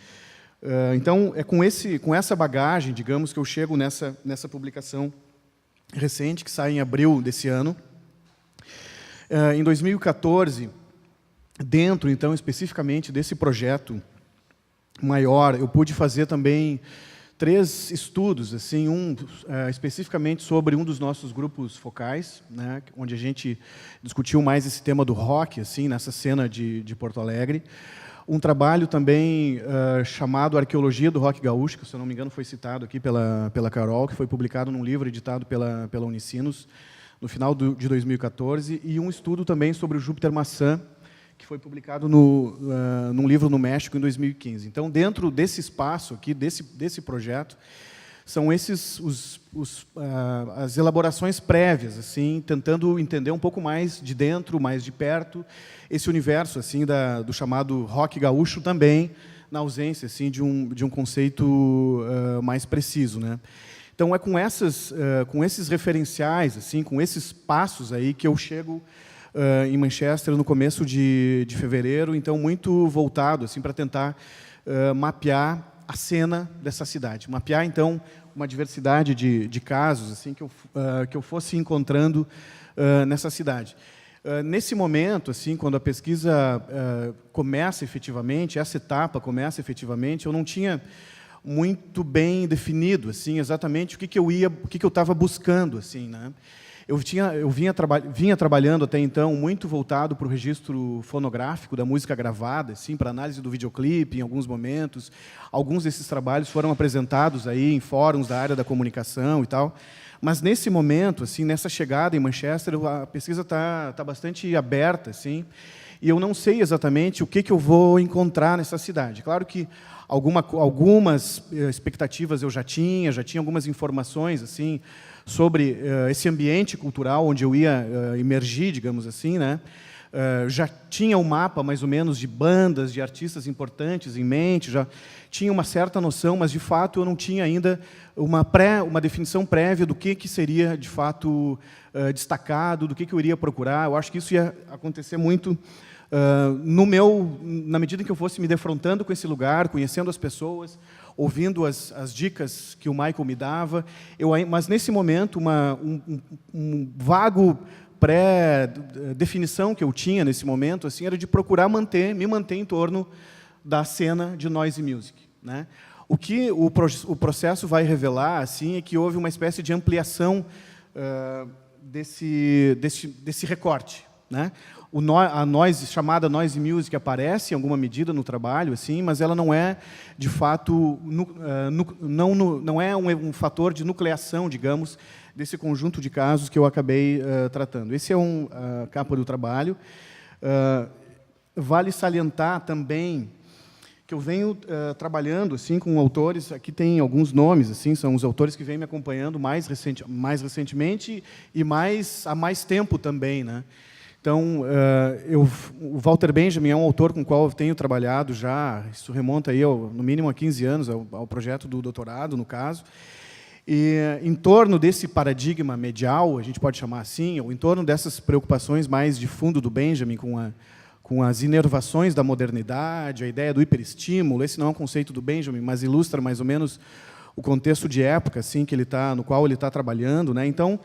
Então, é com essa bagagem, digamos, que eu chego nessa publicação recente, que sai em abril desse ano. Em 2014, dentro, então, especificamente desse projeto maior, eu pude fazer também 3 estudos, assim, especificamente sobre um dos nossos grupos focais, né, onde a gente discutiu mais esse tema do rock, assim, nessa cena de Porto Alegre. Um trabalho também chamado Arqueologia do Rock Gaúcho, que, se eu não me engano, foi citado aqui pela Carol, que foi publicado num livro editado pela Unicinos no final de 2014, e um estudo também sobre o Júpiter Maçã, que foi publicado num livro no México em 2015. Então, dentro desse espaço aqui, desse projeto, são esses as elaborações prévias, assim, tentando entender um pouco mais de dentro, mais de perto, esse universo assim do chamado rock gaúcho também, na ausência assim de um conceito mais preciso, né? Então é com esses referenciais, assim, com esses passos aí que eu chego em Manchester no começo de fevereiro, então muito voltado assim para tentar mapear a cena dessa cidade, mapear então uma diversidade de casos assim que eu fosse encontrando nessa cidade. Nesse momento, assim, quando a pesquisa começa efetivamente, essa etapa começa efetivamente, eu não tinha muito bem definido, assim, exatamente o que eu estava buscando, assim, né? Eu vinha trabalhando até então muito voltado para o registro fonográfico da música gravada, assim, para análise do videoclipe em alguns momentos. Alguns desses trabalhos foram apresentados aí em fóruns da área da comunicação e tal. Mas nesse momento, assim, nessa chegada em Manchester, a pesquisa está bastante aberta, assim, e eu não sei exatamente o que eu vou encontrar nessa cidade. Claro que algumas expectativas eu já tinha algumas informações assim sobre esse ambiente cultural onde eu ia emergir, digamos assim, né? Já tinha um mapa, mais ou menos, de bandas, de artistas importantes em mente, já tinha uma certa noção, mas, de fato, eu não tinha ainda uma definição prévia do que seria, de fato, destacado, do que eu iria procurar. Eu acho que isso ia acontecer muito na medida em que eu fosse me defrontando com esse lugar, conhecendo as pessoas, ouvindo as dicas que o Michael me dava. Mas, nesse momento, um vago pré-definição que eu tinha nesse momento assim, era de procurar me manter em torno da cena de noise music, né? O que o processo vai revelar assim, é que houve uma espécie de ampliação desse recorte, né? A chamada noise music aparece em alguma medida no trabalho, assim, mas ela não é, de fato, não é um fator de nucleação, digamos, desse conjunto de casos que eu acabei tratando. Esse é a capa do trabalho. Vale salientar também que eu venho trabalhando assim, com autores, aqui tem alguns nomes, assim, são os autores que vêm me acompanhando mais recentemente e há mais tempo também, né? Então, o Walter Benjamin é um autor com o qual eu tenho trabalhado já, isso remonta aí no mínimo a 15 anos, ao projeto do doutorado, no caso. E em torno desse paradigma medial, a gente pode chamar assim, ou em torno dessas preocupações mais de fundo do Benjamin com as inervações da modernidade, a ideia do hiperestímulo, esse não é um conceito do Benjamin, mas ilustra mais ou menos o contexto de época assim, no qual ele está trabalhando, né? Então,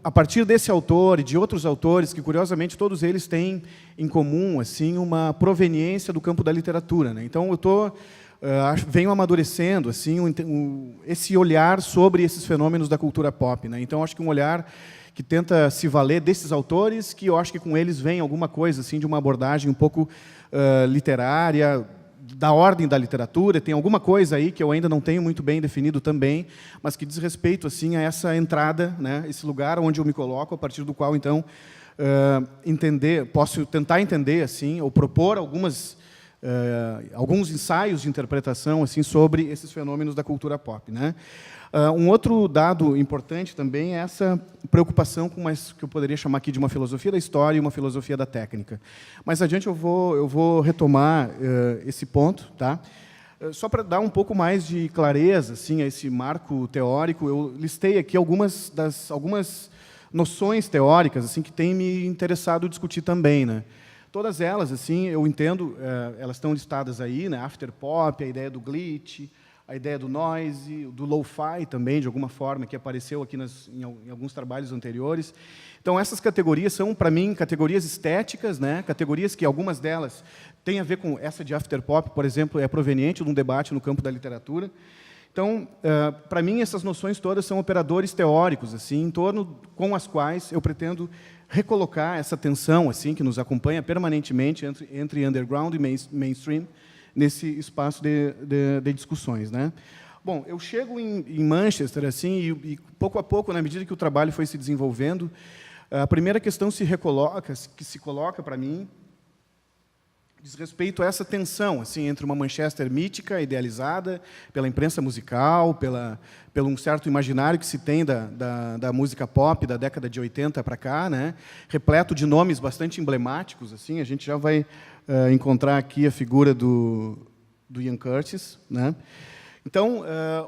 a partir desse autor e de outros autores, que curiosamente todos eles têm em comum assim, uma proveniência do campo da literatura, né? Então, eu venho amadurecendo assim, esse olhar sobre esses fenômenos da cultura pop, né? Então, acho que um olhar que tenta se valer desses autores, que eu acho que com eles vem alguma coisa assim, de uma abordagem um pouco literária, da ordem da literatura. Tem alguma coisa aí que eu ainda não tenho muito bem definido também, mas que diz respeito assim, a essa entrada, né, esse lugar onde eu me coloco, a partir do qual, então, posso tentar entender assim, ou propor alguns ensaios de interpretação assim, sobre esses fenômenos da cultura pop, né? Um outro dado importante também é essa preocupação com que eu poderia chamar aqui de uma filosofia da história e uma filosofia da técnica. Mais adiante eu vou retomar esse ponto, tá? Só para dar um pouco mais de clareza assim, a esse marco teórico, eu listei aqui algumas noções teóricas assim, que têm me interessado discutir também, né? Todas elas, assim, eu entendo, elas estão listadas aí, né? Afterpop, a ideia do glitch, a ideia do noise, do lo-fi também, de alguma forma, que apareceu aqui em alguns trabalhos anteriores. Então, essas categorias são, para mim, categorias estéticas, né? Categorias que algumas delas têm a ver com essa de Afterpop, por exemplo, é proveniente de um debate no campo da literatura. Então, para mim, essas noções todas são operadores teóricos, assim, em torno com as quais eu pretendo recolocar essa tensão assim, que nos acompanha permanentemente entre underground e mainstream, nesse espaço de discussões, né? Bom, eu chego em Manchester assim, e pouco a pouco, na medida que o trabalho foi se desenvolvendo, a primeira questão que se coloca para mim diz respeito a essa tensão assim, entre uma Manchester mítica, idealizada pela imprensa musical, pelo um certo imaginário que se tem da música pop da década de 80 para cá, né? Repleto de nomes bastante emblemáticos. Assim, a gente já vai encontrar aqui a figura do Ian Curtis, né? Então,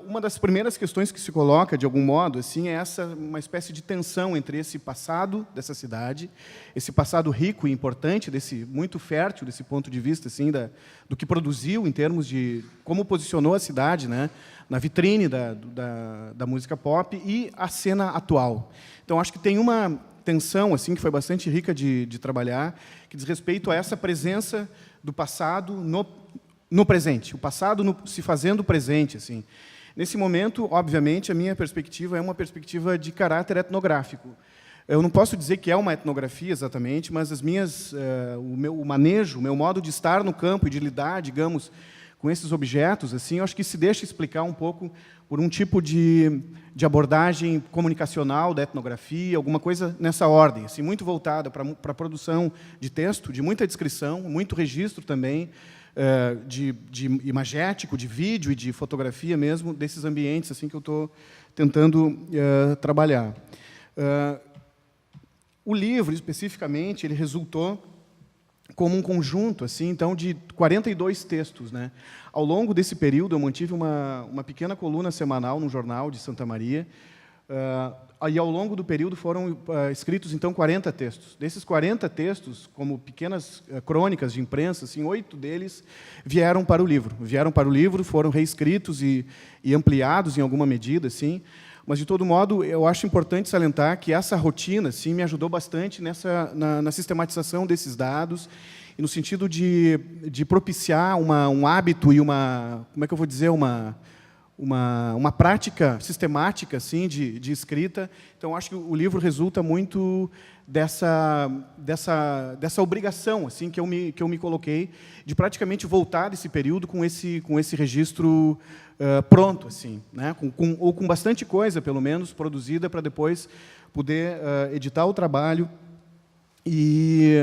uma das primeiras questões que se coloca, de algum modo, assim, é uma espécie de tensão entre esse passado dessa cidade, esse passado rico e importante, muito fértil, desse ponto de vista assim, do que produziu em termos de como posicionou a cidade, né, na vitrine da música pop, e a cena atual. Então, acho que tem uma tensão assim, que foi bastante rica de trabalhar, que diz respeito a essa presença do passado no presente, o passado se fazendo presente, assim. Nesse momento, obviamente, a minha perspectiva é uma perspectiva de caráter etnográfico. Eu não posso dizer que é uma etnografia exatamente, mas o manejo, o meu modo de estar no campo e de lidar, digamos, com esses objetos, assim, eu acho que se deixa explicar um pouco por um tipo de abordagem comunicacional da etnografia, alguma coisa nessa ordem, assim, muito voltada para a produção de texto, de muita descrição, muito registro também, de imagético, de vídeo e de fotografia mesmo, desses ambientes assim, que eu estou tentando trabalhar. O livro, especificamente, ele resultou como um conjunto assim, então, de 42 textos, né? Ao longo desse período, eu mantive uma pequena coluna semanal no jornal de Santa Maria, e ao longo do período foram escritos, então, 40 textos. Desses 40 textos, como pequenas crônicas de imprensa, assim, 8 deles vieram para o livro. Foram reescritos e ampliados em alguma medida, assim. Mas, de todo modo, eu acho importante salientar que essa rotina assim, me ajudou bastante na sistematização desses dados, e no sentido de propiciar um hábito e como é que eu vou dizer, uma prática sistemática assim, de escrita. Então, acho que o livro resulta muito dessa obrigação assim, que eu me coloquei, de praticamente voltar desse período com esse registro pronto, assim, né? Ou com bastante coisa, pelo menos, produzida, para depois poder editar o trabalho e,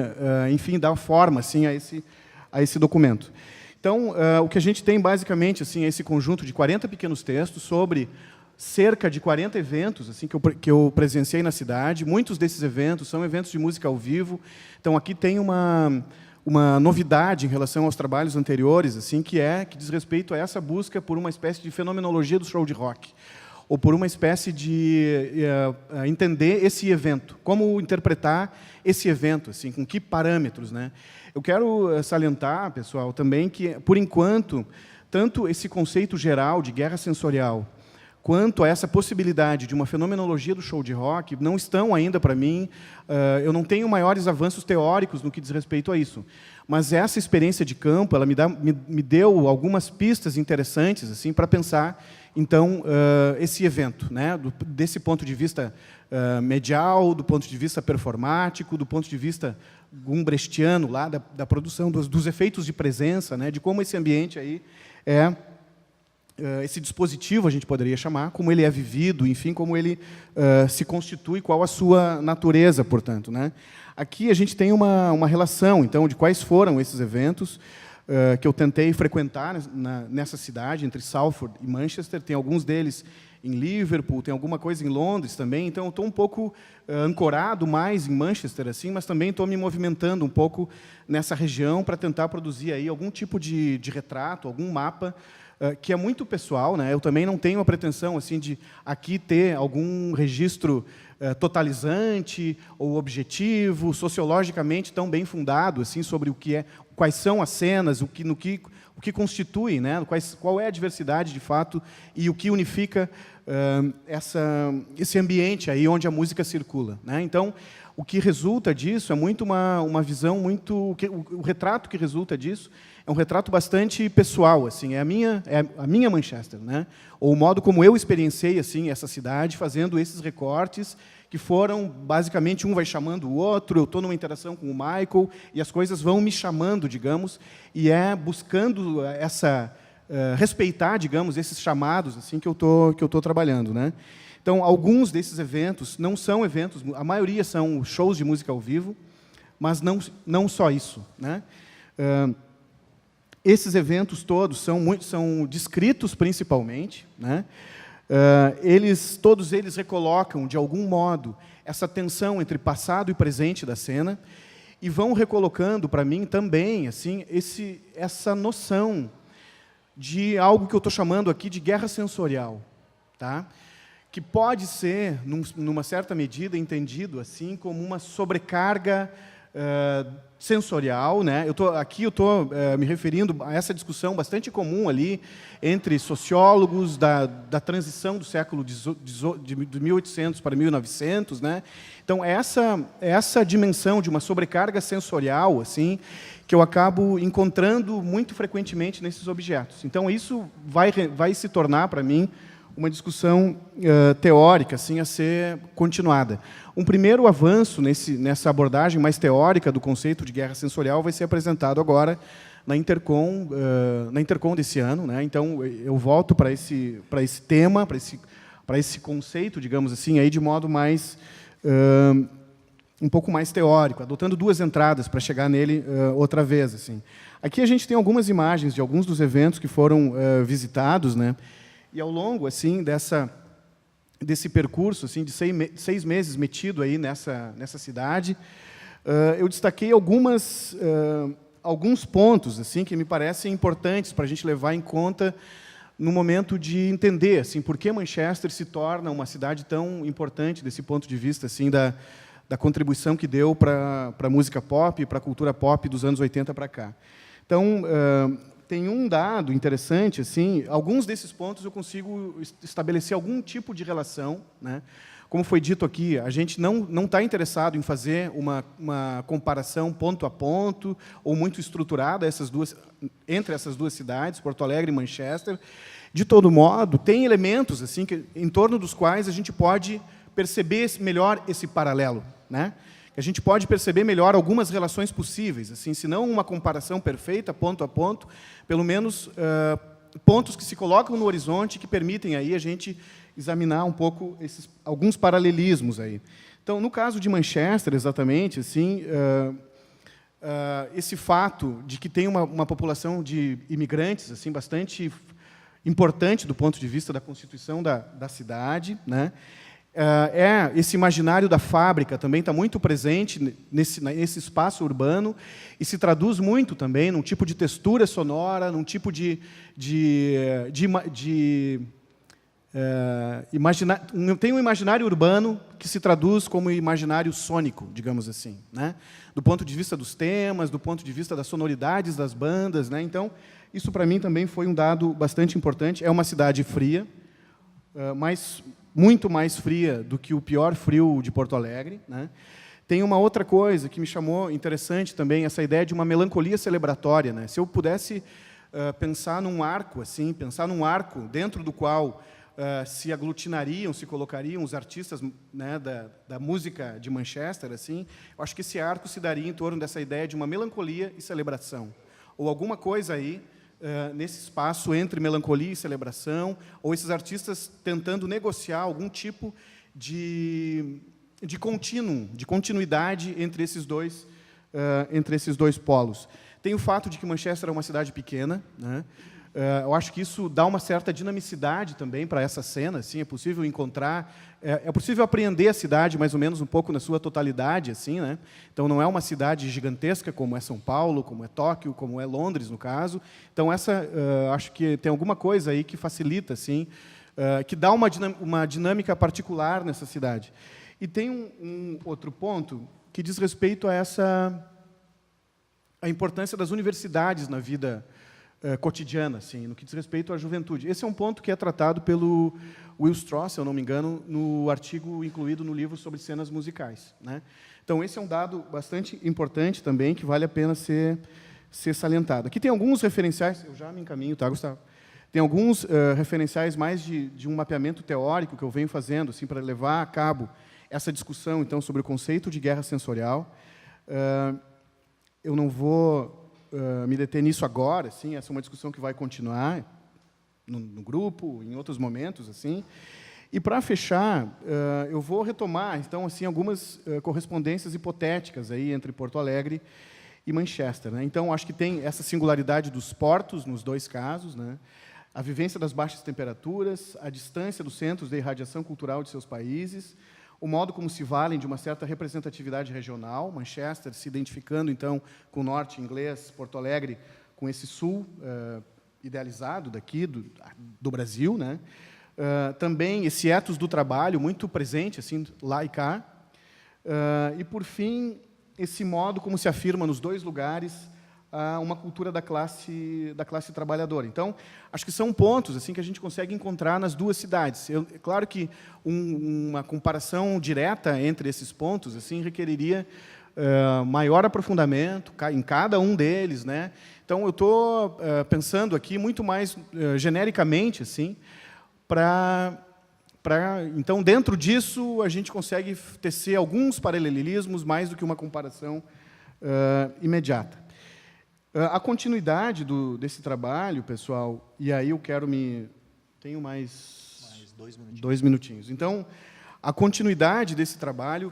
enfim, dar forma assim, a esse documento. Então, o que a gente tem, basicamente, assim, é esse conjunto de 40 pequenos textos sobre cerca de 40 eventos assim, que eu presenciei na cidade. Muitos desses eventos são eventos de música ao vivo. Então, aqui tem uma novidade em relação aos trabalhos anteriores, assim, que diz respeito a essa busca por uma espécie de fenomenologia do show de rock, ou por uma espécie de entender esse evento, como interpretar esse evento, assim, com que parâmetros, né? Eu quero salientar, pessoal, também que, por enquanto, tanto esse conceito geral de guerra sensorial, quanto a essa possibilidade de uma fenomenologia do show de rock, não estão ainda, para mim, eu não tenho maiores avanços teóricos no que diz respeito a isso. Mas essa experiência de campo, ela me deu algumas pistas interessantes assim, para pensar, então, esse evento, né, desse ponto de vista medial, do ponto de vista performático, do ponto de vista gumbrechtiano, lá da produção dos efeitos de presença, né, de como esse ambiente aí esse dispositivo, a gente poderia chamar, como ele é vivido, enfim, como ele se constitui, qual a sua natureza, portanto, né? Aqui a gente tem uma relação, então, de quais foram esses eventos que eu tentei frequentar nessa cidade, entre Salford e Manchester. Tem alguns deles em Liverpool, tem alguma coisa em Londres também, então eu estou um pouco ancorado mais em Manchester, assim, mas também estou me movimentando um pouco nessa região para tentar produzir aí algum tipo de retrato, algum mapa, que é muito pessoal, né? Eu também não tenho a pretensão assim de aqui ter algum registro totalizante ou objetivo, sociologicamente tão bem fundado assim sobre quais são as cenas, o que constitui, né? Qual é a diversidade de fato e o que unifica esse ambiente aí onde a música circula, né? Então, o que resulta disso é muito uma visão muito o retrato que resulta disso é um retrato bastante pessoal, assim, é a minha Manchester, né? Ou o modo como eu experienciei assim essa cidade, fazendo esses recortes que foram basicamente um vai chamando o outro. Eu estou numa interação com o Michael e as coisas vão me chamando, digamos, e buscando respeitar, digamos, esses chamados assim que eu tô trabalhando, né? Então, alguns desses eventos não são eventos, a maioria são shows de música ao vivo, mas não só isso, né? Esses eventos todos são descritos principalmente, né? Todos eles recolocam, de algum modo, essa tensão entre passado e presente da cena e vão recolocando, para mim, também assim, essa noção de algo que eu estou chamando aqui de guerra sensorial, tá? Que pode ser, numa certa medida, entendido assim como uma sobrecarga sensorial, né? Aqui eu estou me referindo a essa discussão bastante comum ali entre sociólogos da transição do século de 1800 para 1900, né? Então essa dimensão de uma sobrecarga sensorial, assim, que eu acabo encontrando muito frequentemente nesses objetos. Então isso vai se tornar para mim uma discussão teórica assim, a ser continuada. Um primeiro avanço nessa abordagem mais teórica do conceito de guerra sensorial vai ser apresentado agora na Intercom desse ano, né? Então, eu volto para esse tema, para esse conceito, digamos assim, aí de modo mais um pouco mais teórico, adotando duas entradas para chegar nele outra vez. Assim. Aqui a gente tem algumas imagens de alguns dos eventos que foram visitados, né? E ao longo assim desse percurso assim de 6 meses metido aí nessa cidade, eu destaquei alguns pontos assim que me parecem importantes para a gente levar em conta no momento de entender assim por que Manchester se torna uma cidade tão importante desse ponto de vista assim da contribuição que deu para a música pop e para a cultura pop dos anos 80 para cá. Então tem um dado interessante, assim, alguns desses pontos eu consigo estabelecer algum tipo de relação, né? Como foi dito aqui, a gente não está interessado em fazer uma comparação ponto a ponto ou muito estruturada entre essas duas cidades, Porto Alegre e Manchester. De todo modo, tem elementos assim em torno dos quais a gente pode perceber melhor esse paralelo, né? A gente pode perceber melhor algumas relações possíveis, assim, se não uma comparação perfeita, ponto a ponto, pelo menos pontos que se colocam no horizonte que permitem aí a gente examinar um pouco alguns paralelismos aí. Então, no caso de Manchester, exatamente, assim, esse fato de que tem uma população de imigrantes assim bastante importante do ponto de vista da constituição da cidade, né? Esse imaginário da fábrica também está muito presente nesse espaço urbano e se traduz muito também num tipo de textura sonora, num tipo tem um imaginário urbano que se traduz como imaginário sônico, digamos assim, né? Do ponto de vista dos temas, do ponto de vista das sonoridades das bandas, né? Então, isso para mim também foi um dado bastante importante. É uma cidade fria, mas muito mais fria do que o pior frio de Porto Alegre, né? Tem uma outra coisa que me chamou interessante também, essa ideia de uma melancolia celebratória, né? Se eu pudesse pensar num arco dentro do qual se aglutinariam, se colocariam os artistas, né, da música de Manchester, assim, eu acho que esse arco se daria em torno dessa ideia de uma melancolia e celebração, ou alguma coisa aí nesse espaço entre melancolia e celebração, ou esses artistas tentando negociar algum tipo de continuidade entre esses dois polos. Tem o fato de que Manchester é uma cidade pequena, né? Eu acho que isso dá uma certa dinamicidade também para essa cena. Assim, é possível encontrar, é possível apreender a cidade mais ou menos um pouco na sua totalidade, assim, né? Então não é uma cidade gigantesca como é São Paulo, como é Tóquio, como é Londres no caso. Então acho que tem alguma coisa aí que facilita, assim, que dá uma dinâmica particular nessa cidade. E tem um outro ponto que diz respeito a a importância das universidades na vida cotidiana, assim, no que diz respeito à juventude. Esse é um ponto que é tratado pelo Will Strauss, se eu não me engano, no artigo incluído no livro sobre cenas musicais, né? Então, esse é um dado bastante importante também, que vale a pena ser salientado. Aqui tem alguns referenciais, eu já me encaminho, tá, Gustavo? Tem alguns referenciais mais de um mapeamento teórico que eu venho fazendo, assim, para levar a cabo essa discussão, então, sobre o conceito de guerra sensorial. Eu não vou me deter nisso agora, assim, essa é uma discussão que vai continuar no grupo, em outros momentos, assim. E para fechar, eu vou retomar, então, assim, algumas correspondências hipotéticas aí entre Porto Alegre e Manchester, né? Então, acho que tem essa singularidade dos portos nos dois casos, né? A vivência das baixas temperaturas, a distância dos centros de irradiação cultural de seus países, o modo como se valem de uma certa representatividade regional, Manchester se identificando, então, com o norte inglês, Porto Alegre com esse sul idealizado daqui, do Brasil, né? Também esse ethos do trabalho muito presente, assim, lá e cá. E, por fim, esse modo como se afirma nos dois lugares uma cultura da classe trabalhadora. Então, acho que são pontos assim que a gente consegue encontrar nas duas cidades. É claro que uma comparação direta entre esses pontos assim requeriria maior aprofundamento em cada um deles, né? Então, eu estou pensando aqui muito mais genericamente, assim, então, dentro disso, a gente consegue tecer alguns paralelismos mais do que uma comparação imediata. A continuidade desse trabalho, pessoal, e aí eu quero tenho mais 2 minutinhos. Então, a continuidade desse trabalho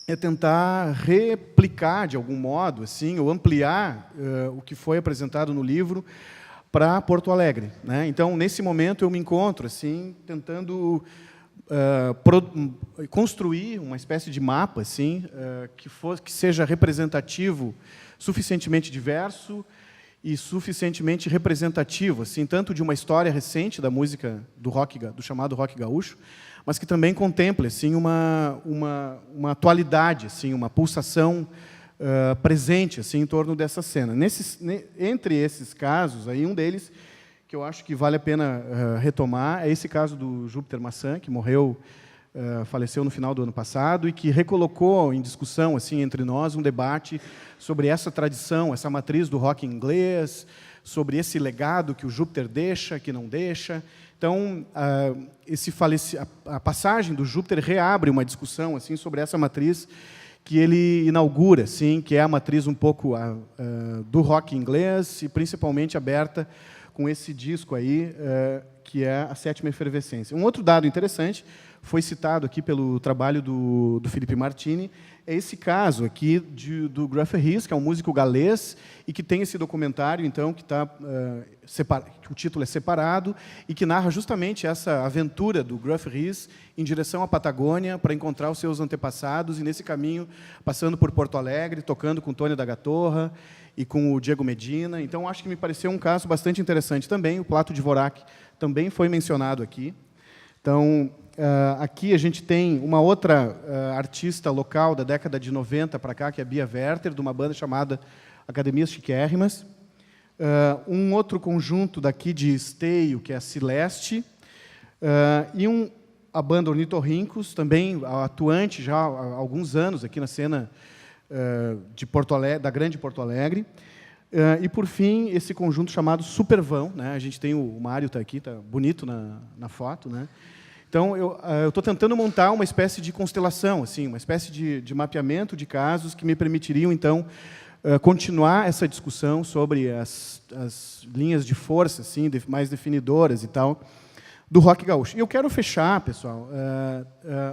é tentar replicar, de algum modo, assim, ou ampliar o que foi apresentado no livro para Porto Alegre, né? Então, nesse momento, eu me encontro assim, tentando construir uma espécie de mapa assim, que seja representativo, suficientemente diverso e suficientemente representativo, assim, tanto de uma história recente da música do chamado rock gaúcho, mas que também contemple assim uma atualidade, assim, uma pulsação presente assim em torno dessa cena. Entre esses casos, aí um deles que eu acho que vale a pena retomar é esse caso do Júpiter Maçã, que faleceu no final do ano passado e que recolocou em discussão assim entre nós um debate sobre essa tradição, essa matriz do rock inglês, sobre esse legado que o Júpiter deixa, que não deixa. Então, a passagem do Júpiter reabre uma discussão assim sobre essa matriz que ele inaugura, assim, que é a matriz um pouco do rock inglês e principalmente aberta com esse disco aí, que é a Sétima Efervescência. Um outro dado interessante, foi citado aqui pelo trabalho do Felipe Martini, é esse caso aqui do Gruff Rhys, que é um músico galês e que tem esse documentário, então, que que o título é separado e que narra justamente essa aventura do Gruff Rhys em direção à Patagônia para encontrar os seus antepassados e, nesse caminho, passando por Porto Alegre, tocando com o Tony da Gatorra e com o Diego Medina. Então, acho que me pareceu um caso bastante interessante também. O Plato Dvorak também foi mencionado aqui. Então, aqui a gente tem uma outra artista local da década de 90 para cá, que é a Bia Werther, de uma banda chamada Academias Chiquérrimas. Um outro conjunto daqui de Esteio, que é a Celeste. E a banda Ornitorrincos, também atuante já há alguns anos aqui na cena de Porto Alegre, da Grande Porto Alegre. E, por fim, esse conjunto chamado Supervão, né? A gente tem o Mário está aqui, está bonito na foto, né? Então, eu estou tentando montar uma espécie de constelação, assim, uma espécie de mapeamento de casos que me permitiriam, então, continuar essa discussão sobre as linhas de força, assim, mais definidoras e tal, do rock gaúcho. E eu quero fechar, pessoal,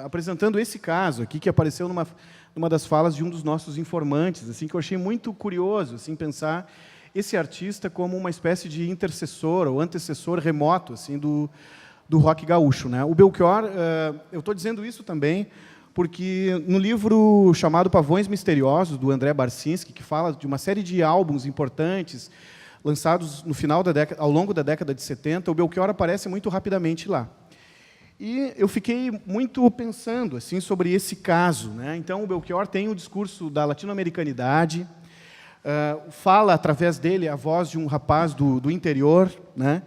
apresentando esse caso aqui, que apareceu numa das falas de um dos nossos informantes, assim, que eu achei muito curioso, assim, pensar esse artista como uma espécie de intercessor ou antecessor remoto, assim, do rock gaúcho, né? O Belchior, eu estou dizendo isso também porque no livro chamado Pavões Misteriosos, do André Barcinski, que fala de uma série de álbuns importantes lançados no final ao longo da década de 70, o Belchior aparece muito rapidamente lá. E eu fiquei muito pensando assim sobre esse caso, né? Então, o Belchior tem o discurso da latino-americanidade, fala através dele a voz de um rapaz do interior, né?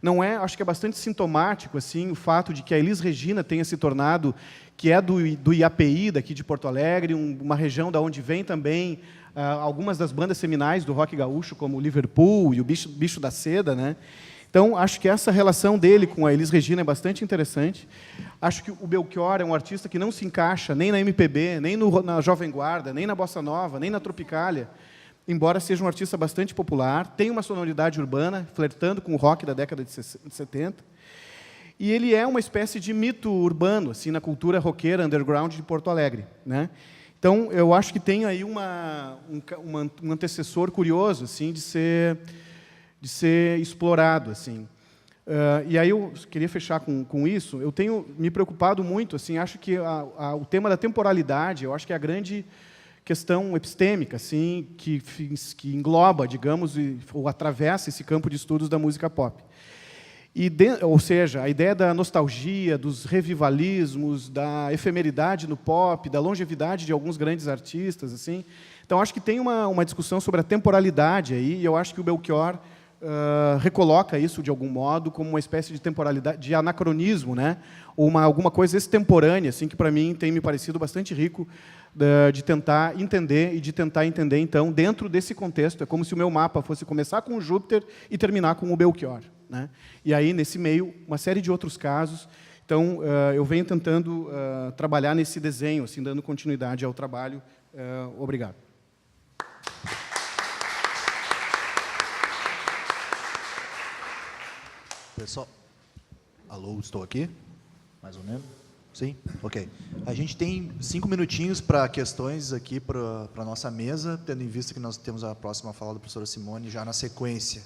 Não é, acho que é bastante sintomático assim o fato de que a Elis Regina tenha se tornado, que é do IAPI, daqui de Porto Alegre, uma região da onde vem também algumas das bandas seminais do rock gaúcho, como o Liverpool e o Bicho da Seda, né? Então, acho que essa relação dele com a Elis Regina é bastante interessante. Acho que o Belchior é um artista que não se encaixa nem na MPB, nem na Jovem Guarda, nem na Bossa Nova, nem na Tropicália, embora seja um artista bastante popular, tem uma sonoridade urbana, flertando com o rock da década de 70, e ele é uma espécie de mito urbano assim, na cultura roqueira underground de Porto Alegre, né? Então, eu acho que tem aí um antecessor curioso assim, de ser explorado. Assim. E aí eu queria fechar com isso. Eu tenho me preocupado muito, assim, acho que o tema da temporalidade, eu acho que é a grande questão epistêmica, assim, que engloba, digamos, ou atravessa esse campo de estudos da música pop. Ou seja, a ideia da nostalgia, dos revivalismos, da efemeridade no pop, da longevidade de alguns grandes artistas, assim. Então, acho que tem uma discussão sobre a temporalidade aí, e eu acho que o Belchior recoloca isso, de algum modo, como uma espécie de temporalidade, de anacronismo, né? Ou alguma coisa extemporânea, assim, que, para mim, tem me parecido bastante rico de tentar entender, então, dentro desse contexto. É como se o meu mapa fosse começar com o Júpiter e terminar com o Belchior, né? E aí, nesse meio, uma série de outros casos. Então, eu venho tentando trabalhar nesse desenho, assim, dando continuidade ao trabalho. Obrigado. Pessoal, alô, estou aqui? Mais ou menos? Sim? Ok. A gente tem 5 minutinhos para questões aqui para a nossa mesa, tendo em vista que nós temos a próxima fala da professora Simone já na sequência.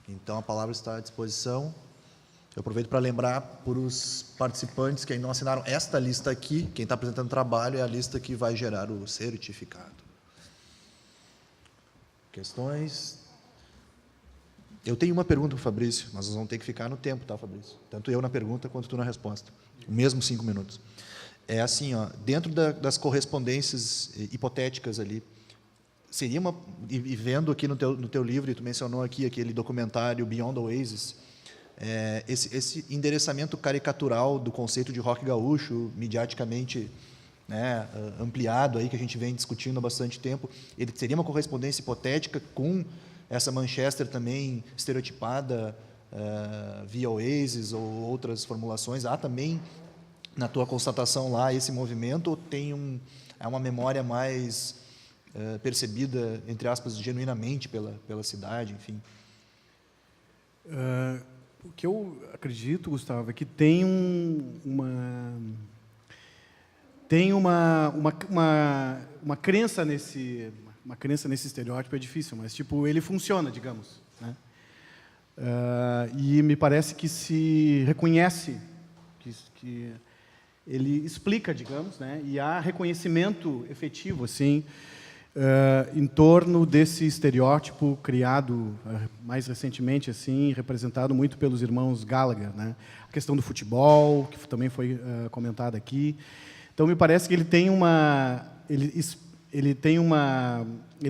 Então, a palavra está à disposição. Eu aproveito para lembrar para os participantes que ainda não assinaram esta lista aqui, quem está apresentando trabalho é a lista que vai gerar o certificado. Questões? Eu tenho uma pergunta para o Fabrício, mas nós vamos ter que ficar no tempo, tá, Fabrício? Tanto eu na pergunta quanto tu na resposta. Mesmo 5 minutos. É assim, ó, dentro das correspondências hipotéticas ali, seria e vendo aqui no teu livro, e tu mencionou aqui aquele documentário Beyond Oasis, esse endereçamento caricatural do conceito de rock gaúcho, midiaticamente, né, ampliado, aí, que a gente vem discutindo há bastante tempo, ele seria uma correspondência hipotética com essa Manchester também estereotipada via Oasis ou outras formulações? Há também, na tua constatação lá, esse movimento, ou tem uma memória mais percebida, entre aspas, genuinamente pela cidade, enfim? O que eu acredito, Gustavo, é que tem uma crença nesse estereótipo, é difícil, mas tipo ele funciona, digamos, né? E me parece que se reconhece que ele explica, digamos, né? E há reconhecimento efetivo, assim, em torno desse estereótipo criado mais recentemente, assim, representado muito pelos irmãos Gallagher, né? A questão do futebol, que também foi comentada aqui. Então me parece que ele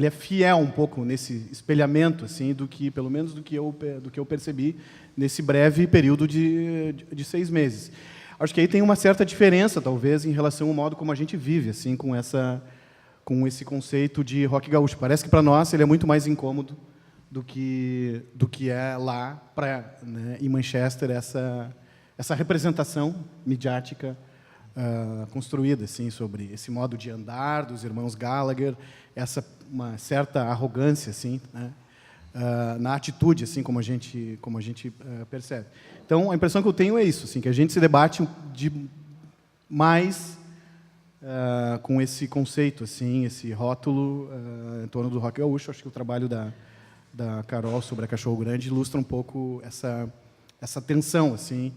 é fiel um pouco nesse espelhamento, assim, pelo menos do que eu percebi nesse breve período de 6 meses. Acho que aí tem uma certa diferença, talvez, em relação ao modo como a gente vive, assim, com esse conceito de rock gaúcho. Parece que para nós ele é muito mais incômodo do que é lá né, em Manchester essa representação midiática construída, assim, sobre esse modo de andar dos irmãos Gallagher, uma certa arrogância, assim, né, na atitude, assim, como a gente percebe. Então, a impressão que eu tenho é isso, assim, que a gente se debate mais com esse conceito, assim, esse rótulo em torno do rock gaúcho. Acho que o trabalho da Carol sobre a Cachorro Grande ilustra um pouco essa tensão, assim,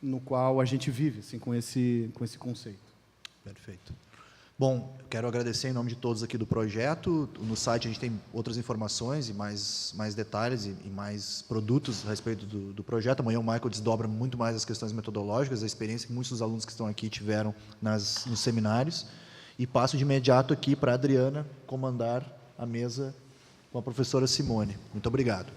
no qual a gente vive, assim, com esse conceito. Perfeito. Bom, quero agradecer em nome de todos aqui do projeto. No site a gente tem outras informações e mais detalhes e mais produtos a respeito do projeto. Amanhã o Michael desdobra muito mais as questões metodológicas, a experiência que muitos dos alunos que estão aqui tiveram nos seminários. E passo de imediato aqui para a Adriana comandar a mesa com a professora Simone. Muito obrigado.